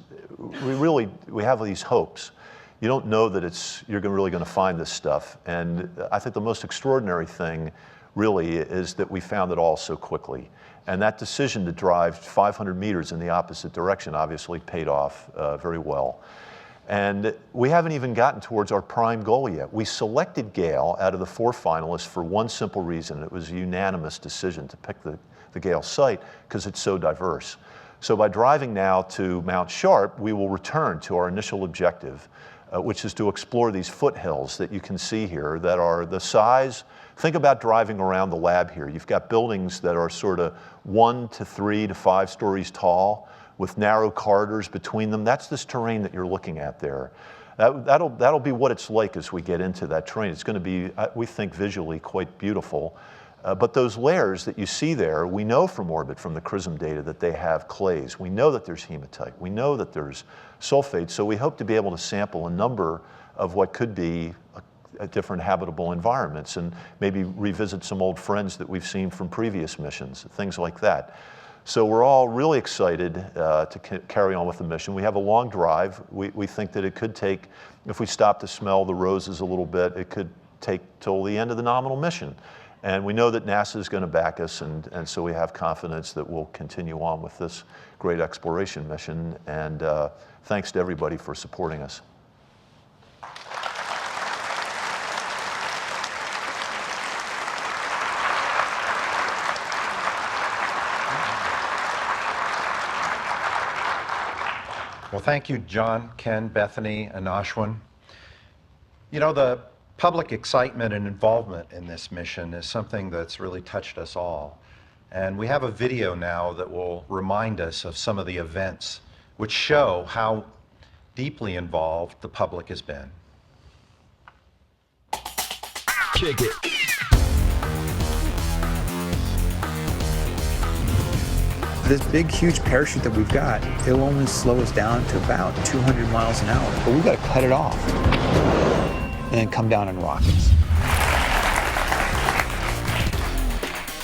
we have these hopes. You don't know that you're really going to find this stuff. And I think the most extraordinary thing really is that we found it all so quickly. And that decision to drive 500 meters in the opposite direction obviously paid off very well. And we haven't even gotten towards our prime goal yet. We selected Gale out of the 4 finalists for one simple reason. It was a unanimous decision to pick the Gale site because it's so diverse. So by driving now to Mount Sharp, we will return to our initial objective, which is to explore these foothills that you can see here that are the size. Think about driving around the lab here. You've got buildings that are sort of 1 to 3 to 5 stories tall with narrow corridors between them. That's this terrain that you're looking at there. That'll be what it's like as we get into that terrain. It's going to be, we think, visually quite beautiful. But those layers that you see there, we know from orbit, from the CRISM data, that they have clays. We know that there's hematite. We know that there's sulfate. So we hope to be able to sample a number of what could be different habitable environments and maybe revisit some old friends that we've seen from previous missions, things like that. So we're all really excited to carry on with the mission. We have a long drive. We think that it could take, if we stop to smell the roses a little bit, it could take till the end of the nominal mission. And we know that NASA is going to back us, and so we have confidence that we'll continue on with this great exploration mission. And thanks to everybody for supporting us. Well, thank you, John, Ken, Bethany, and Ashwin. You know, the public excitement and involvement in this mission is something that's really touched us all. And we have a video now that will remind us of some of the events which show how deeply involved the public has been. Kick it. This big, huge parachute that we've got, it'll only slow us down to about 200 miles an hour. But we've got to cut it off and then come down in rockets.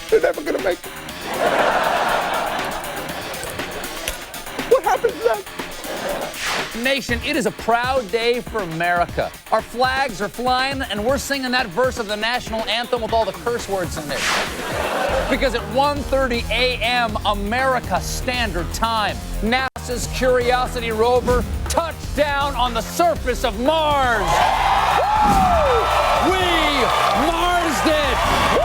They're never going to make it. What happens then? Nation, it is a proud day for America. Our flags are flying, and we're singing that verse of the national anthem with all the curse words in it. Because at 1:30 a.m. America Standard Time, NASA's Curiosity rover touched down on the surface of Mars. Woo! We Marsed it! Woo!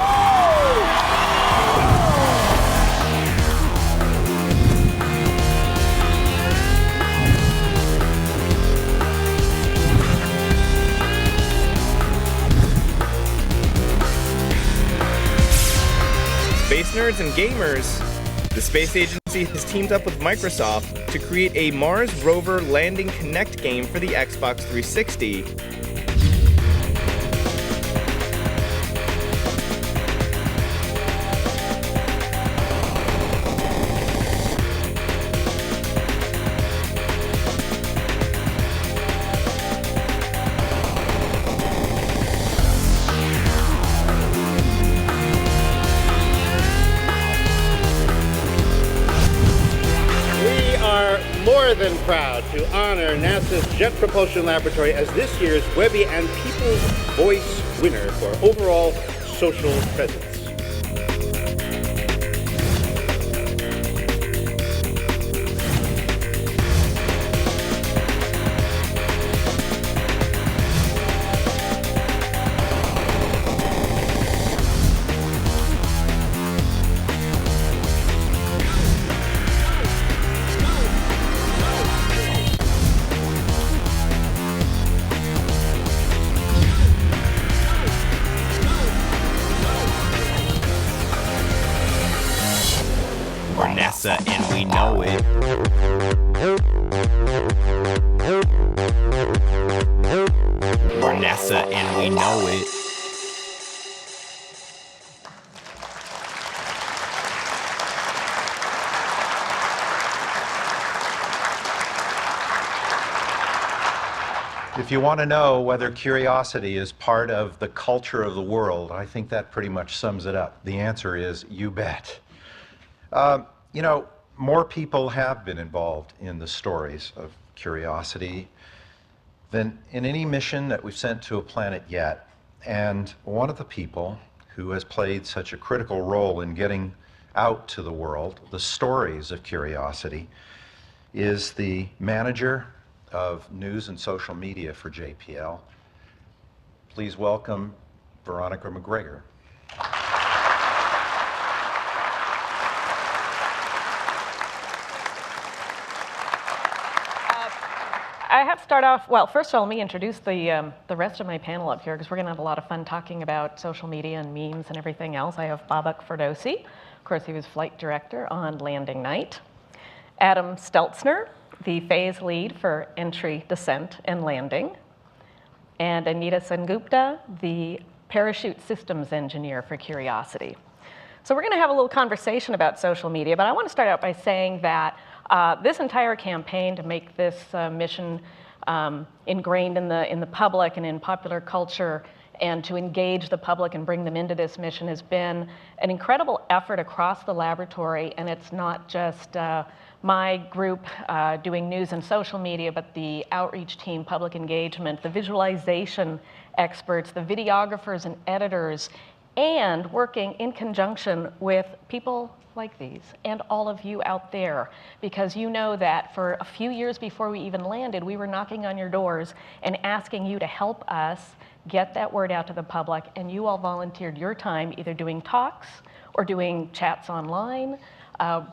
Space nerds and gamers, the space agency has teamed up with Microsoft to create a Mars Rover Landing Connect game for the Xbox 360. More than proud to honor NASA's Jet Propulsion Laboratory as this year's Webby and People's Voice winner for overall social presence. We're NASA and we know it. We're NASA and we know it. If you want to know whether curiosity is part of the culture of the world, I think that pretty much sums it up. The answer is, you bet. You know, more people have been involved in the stories of curiosity than in any mission that we've sent to a planet yet. And one of the people who has played such a critical role in getting out to the world the stories of curiosity is the manager of news and social media for JPL. Please welcome Veronica McGregor. I have to start off, well, first of all, let me introduce the rest of my panel up here, because we're going to have a lot of fun talking about social media and memes and everything else. I have Babak Ferdowsi. Of course, he was flight director on landing night. Adam Steltzner, the phase lead for entry, descent, and landing. And Anita Sengupta, the parachute systems engineer for Curiosity. So we're going to have a little conversation about social media, but I want to start out by saying that this entire campaign to make this mission ingrained in the public and in popular culture, and to engage the public and bring them into this mission, has been an incredible effort across the laboratory. And it's not just my group doing news and social media, but the outreach team, public engagement, the visualization experts, the videographers and editors, and working in conjunction with people like these and all of you out there, because you know that for a few years before we even landed, we were knocking on your doors and asking you to help us get that word out to the public, and you all volunteered your time either doing talks or doing chats online,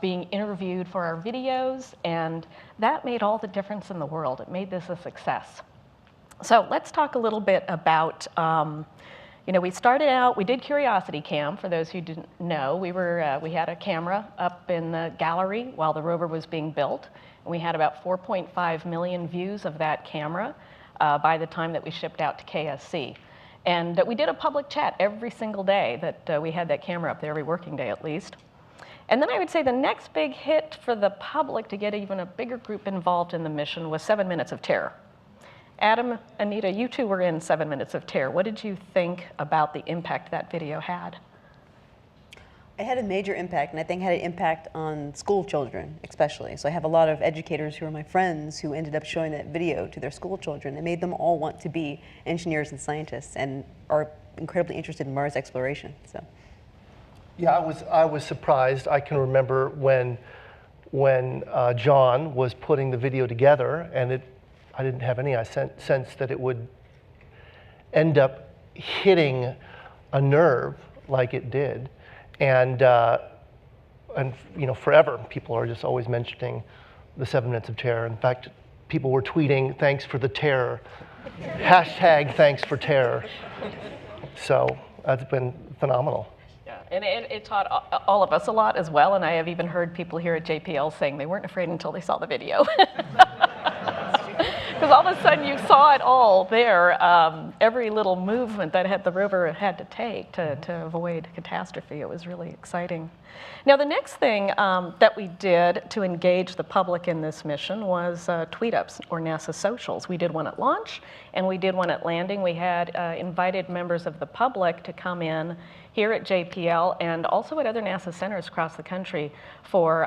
being interviewed for our videos, and that made all the difference in the world. It made this a success. So let's talk a little bit about we started out, we did Curiosity Cam, for those who didn't know. We had a camera up in the gallery while the rover was being built, and we had about 4.5 million views of that camera by the time that we shipped out to KSC. And we did a public chat every single day that we had that camera up there, every working day at least. And then I would say the next big hit for the public to get even a bigger group involved in the mission was 7 Minutes of Terror. Adam, Anita, you two were in 7 Minutes of Terror. What did you think about the impact that video had? It had a major impact, and I think had an impact on school children especially. So I have a lot of educators who are my friends who ended up showing that video to their school children. It made them all want to be engineers and scientists and are incredibly interested in Mars exploration. So. Yeah, I was surprised. I can remember when John was putting the video together, and I didn't have any sense that it would end up hitting a nerve like it did. And forever, people are just always mentioning the 7 Minutes of Terror. In fact, people were tweeting, "Thanks for the terror," hashtag "Thanks for terror." So that's been phenomenal. Yeah, and it taught all of us a lot as well. And I have even heard people here at JPL saying they weren't afraid until they saw the video. Because all of a sudden you saw it all there, every little movement that the rover had to take to avoid catastrophe. It was really exciting. Now the next thing that we did to engage the public in this mission was tweet-ups or NASA socials. We did one at launch and we did one at landing. We had invited members of the public to come in here at JPL and also at other NASA centers across the country for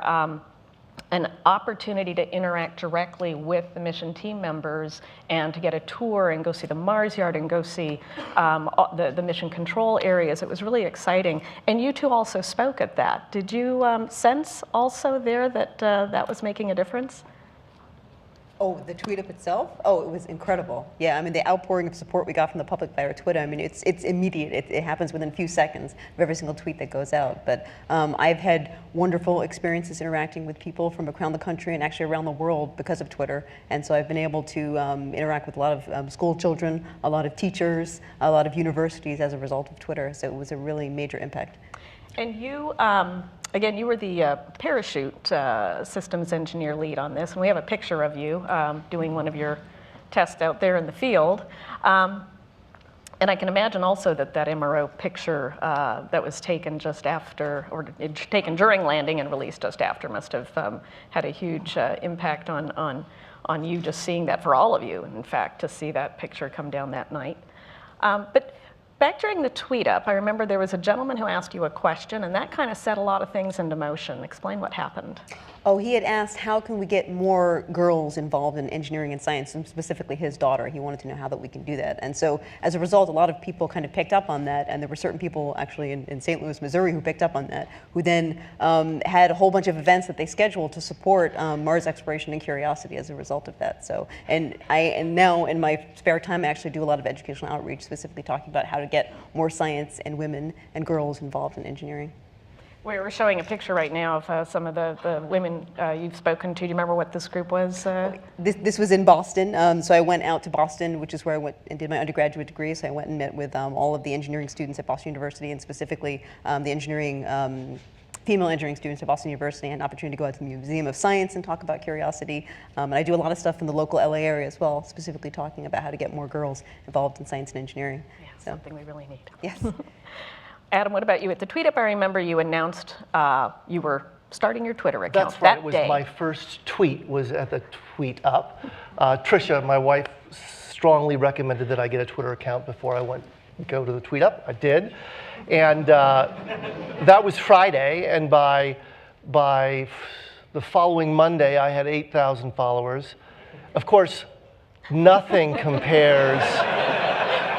an opportunity to interact directly with the mission team members and to get a tour and go see the Mars yard and go see the mission control areas. It was really exciting. And you two also spoke at that. Did you sense also there that that was making a difference? Oh, the tweet up itself? Oh, it was incredible. Yeah, I mean, the outpouring of support we got from the public via Twitter, I mean, it's immediate. It happens within a few seconds of every single tweet that goes out. But I've had wonderful experiences interacting with people from around the country and actually around the world because of Twitter. And so I've been able to interact with a lot of school children, a lot of teachers, a lot of universities as a result of Twitter. So it was a really major impact. And you, again, you were the parachute systems engineer lead on this, and we have a picture of you doing one of your tests out there in the field. And I can imagine also that MRO picture that was taken just after, or taken during landing and released just after, must have had a huge impact on you, just seeing that, for all of you, in fact, to see that picture come down that night. But back during the tweet up, I remember there was a gentleman who asked you a question, and that kind of set a lot of things into motion. Explain what happened. Oh, he had asked, how can we get more girls involved in engineering and science, and specifically his daughter. He wanted to know how that we can do that. And so as a result, a lot of people kind of picked up on that, and there were certain people actually in St. Louis, Missouri, who picked up on that, who then had a whole bunch of events that they scheduled to support Mars exploration and Curiosity as a result of that. So, and now in my spare time, I actually do a lot of educational outreach, specifically talking about how to get more science and women and girls involved in engineering. We're showing a picture right now of some of the women you've spoken to. Do you remember what this group was? This was in Boston, so I went out to Boston, which is where I went and did my undergraduate degree. So I went and met with all of the engineering students at Boston University, and specifically the female engineering students at Boston University. I had an opportunity to go out to the Museum of Science and talk about curiosity. And I do a lot of stuff in the local LA area as well, specifically talking about how to get more girls involved in science and engineering. Yeah, something we really need. Yes. Adam, what about you? At the Tweet Up, I remember you announced you were starting your Twitter account. That's right. That It was day. my first tweet was at the Tweet Up. Trisha, my wife, strongly recommended that I get a Twitter account before I go to the Tweet Up. I did. And that was Friday, and by the following Monday, I had 8,000 followers. Of course, nothing compares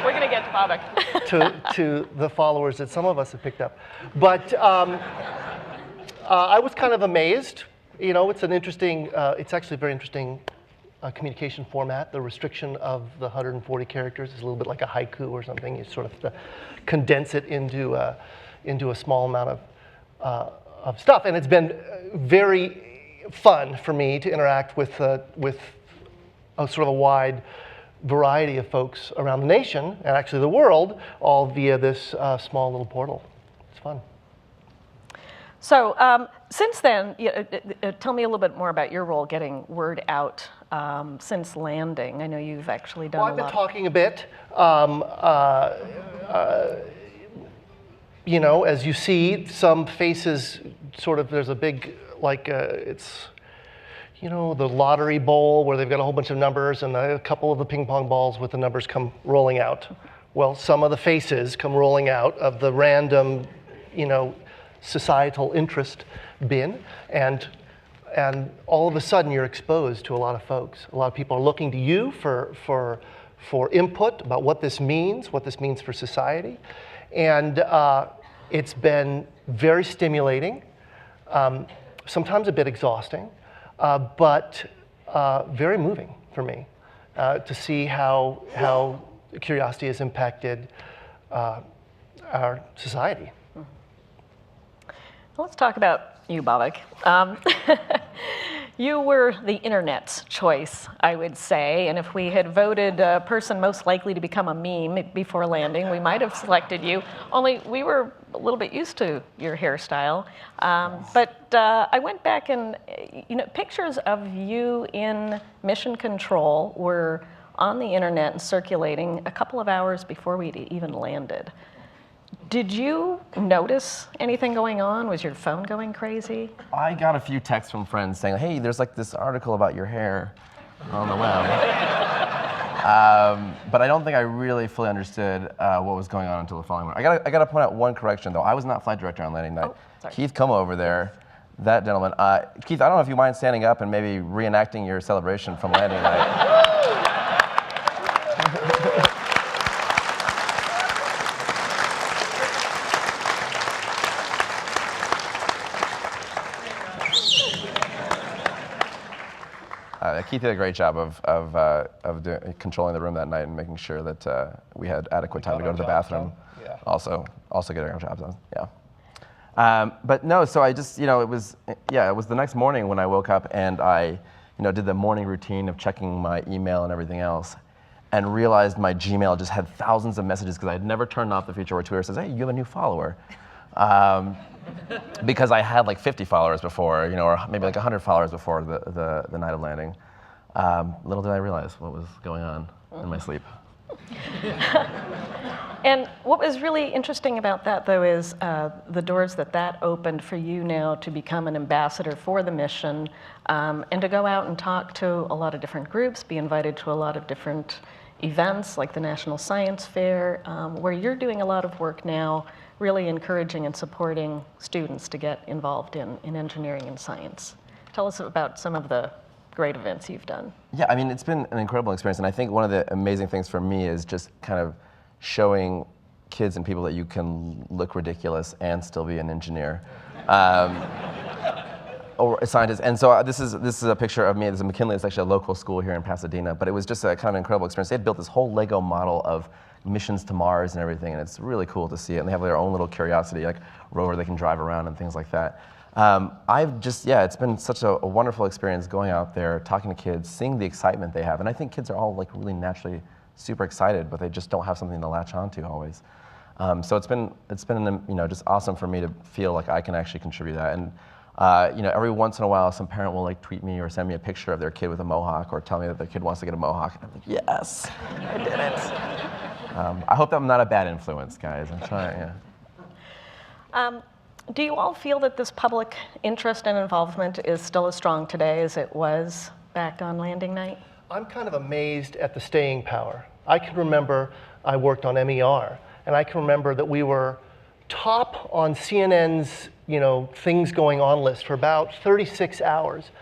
We're going to get to Babak. to the followers that some of us have picked up. But I was kind of amazed. You know, it's actually a very interesting communication format. The restriction of the 140 characters is a little bit like a haiku or something. You sort of have to condense it into a small amount of stuff. And it's been very fun for me to interact with a sort of a wide variety of folks around the nation, and actually the world, all via this small little portal. It's fun. So since then, tell me a little bit more about your role getting word out since landing. I know you've actually done a lot. I've been talking a bit. You know, as you see, some faces sort of, there's a big, it's, you know, the lottery bowl where they've got a whole bunch of numbers and a couple of the ping pong balls with the numbers come rolling out. Well, some of the faces come rolling out of the random, you know, societal interest bin, and all of a sudden you're exposed to a lot of folks. A lot of people are looking to you for input about what this means for society, and it's been very stimulating, sometimes a bit exhausting, but very moving for me to see how curiosity has impacted our society. Let's talk about you, Babak. You were the internet's choice, I would say, and if we had voted a person most likely to become a meme before landing, we might have selected you, only we were a little bit used to your hairstyle. But I went back and, you know, pictures of you in mission control were on the internet and circulating a couple of hours before we'd even landed. Did you notice anything going on? Was your phone going crazy? I got a few texts from friends saying, hey, there's like this article about your hair on the web. But I don't think I really fully understood what was going on until the following morning. I gotta point out one correction though. I was not flight director on landing night. Keith, come over there. That gentleman. Keith, I don't know if you mind standing up and maybe reenacting your celebration from landing night. Keith did a great job of controlling the room that night and making sure that we had adequate time to go to the bathroom. Yeah. Also getting our jobs done. Yeah. But no, so I just, you know, it was the next morning when I woke up and I, you know, did the morning routine of checking my email and everything else, and realized my Gmail just had thousands of messages because I had never turned off the feature where Twitter says, hey, you have a new follower. Because I had like 50 followers before, you know, or maybe like 100 followers before the night of landing. Little did I realize what was going on in my sleep. And what was really interesting about that, though, is the doors that opened for you now to become an ambassador for the mission, and to go out and talk to a lot of different groups, be invited to a lot of different events like the National Science Fair, where you're doing a lot of work now, really encouraging and supporting students to get involved in engineering and science. Tell us about some of the great events you've done. Yeah, I mean, it's been an incredible experience, and I think one of the amazing things for me is just kind of showing kids and people that you can look ridiculous and still be an engineer. or scientists. And so this is a picture of me. This is McKinley. It's actually a local school here in Pasadena, but it was just a kind of incredible experience. They had built this whole Lego model of missions to Mars and everything, and it's really cool to see it. And they have their own little Curiosity like rover they can drive around and things like that. It's been such a wonderful experience going out there, talking to kids, seeing the excitement they have. And I think kids are all like really naturally super excited, but they just don't have something to latch onto always. So it's been just awesome for me to feel like I can actually contribute that. And every once in a while, some parent will like tweet me or send me a picture of their kid with a mohawk or tell me that their kid wants to get a mohawk. And I'm like, yes, I did it. I hope that I'm not a bad influence, guys. I'm trying, yeah. Do you all feel that this public interest and involvement is still as strong today as it was back on landing night? I'm kind of amazed at the staying power. I can remember I worked on MER, and I can remember that we were top on CNN's things going on list for about 36 hours.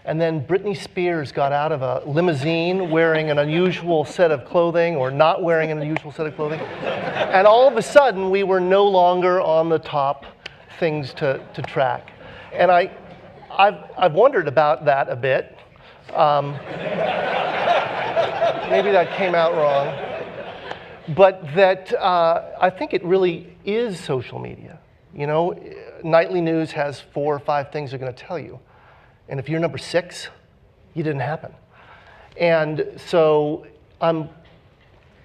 And then Britney Spears got out of a limousine wearing an unusual set of clothing or not wearing an unusual set of clothing. And all of a sudden, we were no longer on the top things to track. And I've wondered about that a bit. Maybe that came out wrong. But that I think it really is social media. Nightly news has 4 or 5 things they're going to tell you. And if you're number 6, you didn't happen. And so I'm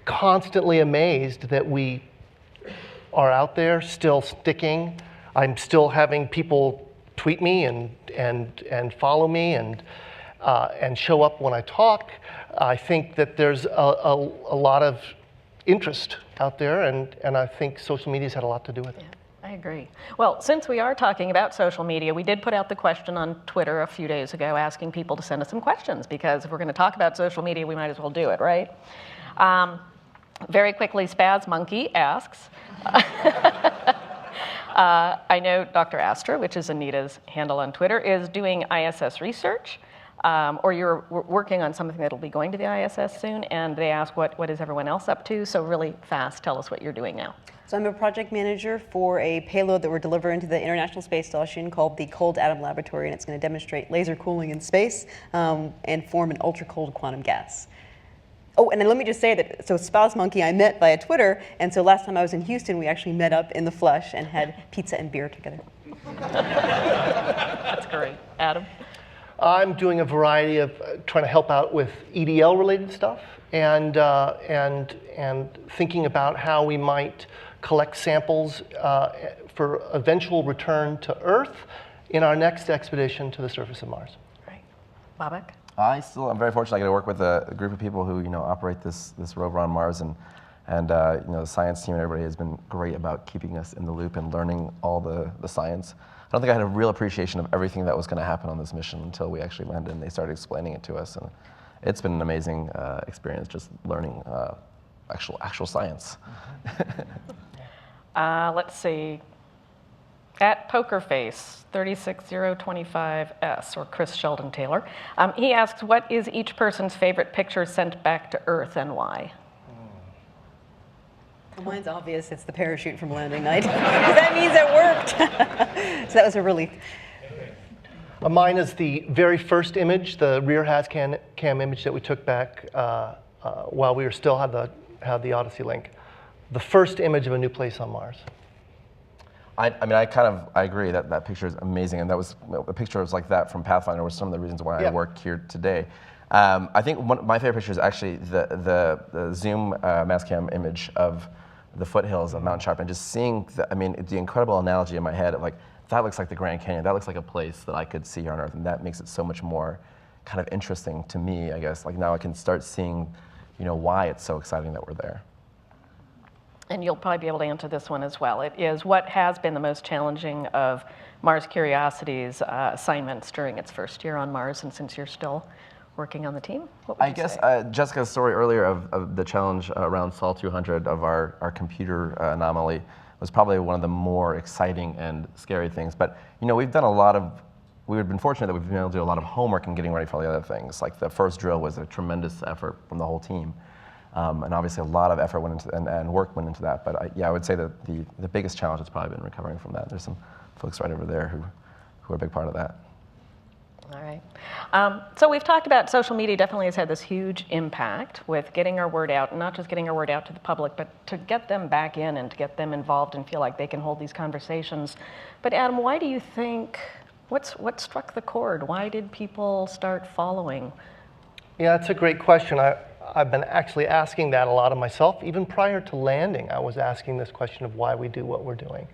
constantly amazed that we are out there still sticking. I'm still having people tweet me and follow me and show up when I talk. I think that there's a lot of interest out there, and I think social media's had a lot to do with it. Yeah, I agree. Well, since we are talking about social media, we did put out the question on Twitter a few days ago asking people to send us some questions, because if we're going to talk about social media, we might as well do it, right? Very quickly, Spaz Monkey asks, I know Dr. Astra, which is Anita's handle on Twitter, is doing ISS research, or you're working on something that'll be going to the ISS soon, and they ask what is everyone else up to? So really fast, tell us what you're doing now. So I'm a project manager for a payload that we're delivering to the International Space Station called the Cold Atom Laboratory, and it's going to demonstrate laser cooling in space and form an ultra-cold quantum gas. Oh, and then let me just say that, so Spouse Monkey I met via Twitter, and so last time I was in Houston, we actually met up in the flesh and had pizza and beer together. That's great. Adam? I'm doing a variety of trying to help out with EDL-related stuff and thinking about how we might collect samples for eventual return to Earth in our next expedition to the surface of Mars. Great. Babak? I'm very fortunate. I get to work with a group of people who operate this rover on Mars, and the science team and everybody has been great about keeping us in the loop and learning all the science. I don't think I had a real appreciation of everything that was going to happen on this mission until we actually landed and they started explaining it to us, and it's been an amazing experience just learning actual science. Let's see. At Pokerface 36025S, or Chris Sheldon Taylor, he asks, what is each person's favorite picture sent back to Earth and why? Well, mine's obvious. It's the parachute from landing night. That means it worked. So that was a relief. Mine is the very first image, the rear cam image that we took back while we still had the Odyssey link. The first image of a new place on Mars. I agree that picture is amazing, and that was a picture like that from Pathfinder was some of the reasons why I work here today. I think my favorite picture is actually the zoom mass cam image of the foothills of Mount Sharp, and just seeing the incredible analogy in my head of like, that looks like the Grand Canyon, that looks like a place that I could see here on Earth, and that makes it so much more kind of interesting to me, I guess. Like now I can start seeing, why it's so exciting that we're there. And you'll probably be able to answer this one as well. It is, what has been the most challenging of Mars Curiosity's assignments during its first year on Mars, and since you're still working on the team? What would you say? Jessica's story earlier of the challenge around Sol 200 of our computer anomaly was probably one of the more exciting and scary things. But we've done we've been fortunate that we've been able to do a lot of homework and getting ready for all the other things. Like the first drill was a tremendous effort from the whole team. And obviously a lot of effort went into and work went into that. But I would say that the biggest challenge has probably been recovering from that. There's some folks right over there who are a big part of that. All right. So we've talked about social media definitely has had this huge impact with getting our word out, and not just getting our word out to the public, but to get them back in and to get them involved and feel like they can hold these conversations. But Adam, why do you think, what struck the chord? Why did people start following? Yeah, that's a great question. I've been actually asking that a lot of myself. Even prior to landing, I was asking this question of why we do what we're doing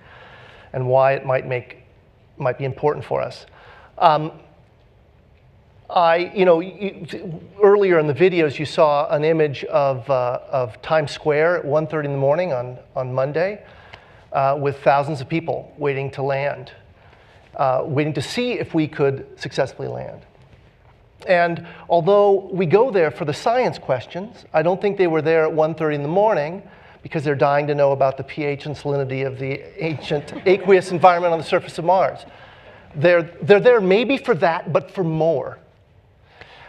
and why it might be important for us. Earlier in the videos, you saw an image of Times Square at 1:30 in the morning on Monday with thousands of people waiting to land, waiting to see if we could successfully land. And although we go there for the science questions, I don't think they were there at 1:30 in the morning because they're dying to know about the pH and salinity of the ancient aqueous environment on the surface of Mars. They're there maybe for that, but for more.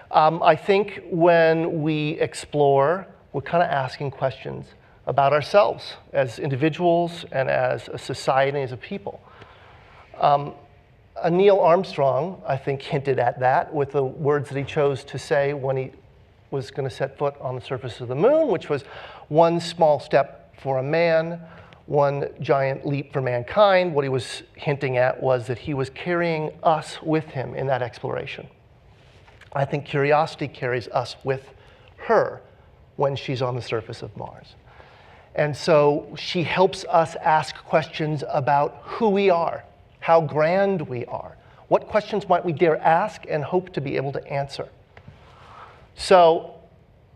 I think when we explore, we're kind of asking questions about ourselves as individuals and as a society, as a people. Neil Armstrong, I think, hinted at that with the words that he chose to say when he was going to set foot on the surface of the moon, which was one small step for a man, one giant leap for mankind. What he was hinting at was that he was carrying us with him in that exploration. I think Curiosity carries us with her when she's on the surface of Mars. And so she helps us ask questions about who we are, how grand we are. What questions might we dare ask and hope to be able to answer? So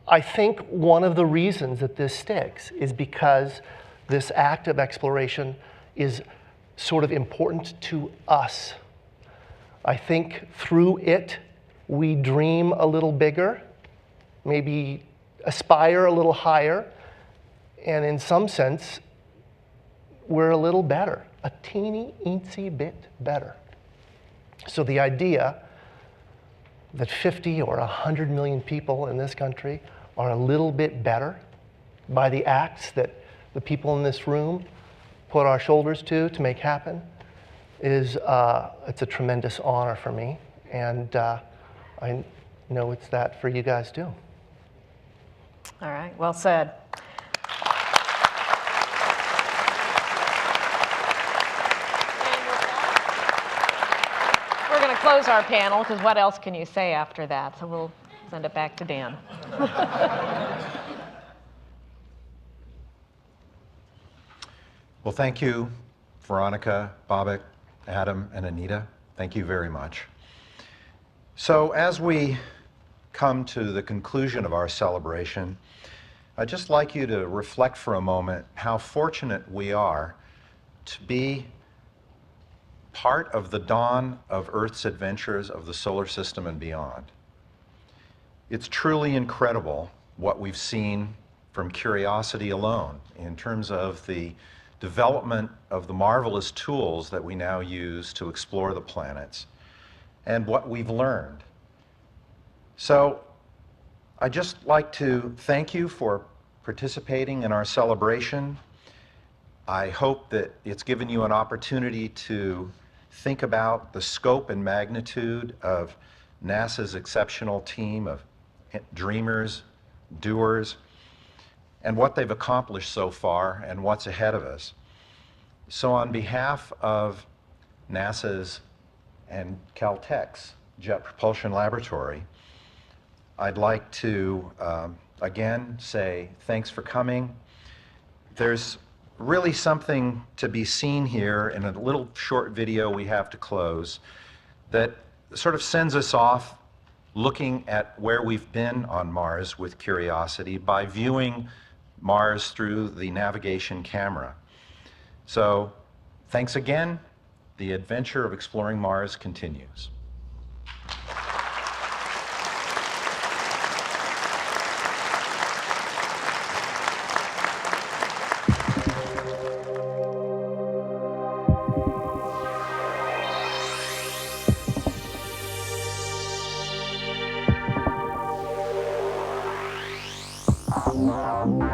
I think one of the reasons that this sticks is because this act of exploration is sort of important to us. I think through it, we dream a little bigger, maybe aspire a little higher, and in some sense, we're a little better, a teeny, eensy bit better. So the idea that 50 or 100 million people in this country are a little bit better by the acts that the people in this room put our shoulders to make happen is it's a tremendous honor for me, and I know it's that for you guys too. All right, well said. We're going to close our panel because what else can you say after that? So we'll send it back to Dan. Well, thank you, Veronica, Babak, Adam, and Anita. Thank you very much. So as we come to the conclusion of our celebration, I'd just like you to reflect for a moment how fortunate we are to be part of the dawn of Earth's adventures of the solar system and beyond. It's truly incredible what we've seen from Curiosity alone in terms of the development of the marvelous tools that we now use to explore the planets and what we've learned. So I'd just like to thank you for participating in our celebration. I hope that it's given you an opportunity to think about the scope and magnitude of NASA's exceptional team of dreamers, doers, and what they've accomplished so far and what's ahead of us. So on behalf of NASA's and Caltech's Jet Propulsion Laboratory, I'd like to again say thanks for coming. There's really something to be seen here in a little short video we have to close that sort of sends us off looking at where we've been on Mars with Curiosity by viewing Mars through the navigation camera. So thanks again. The adventure of exploring Mars continues. Wow.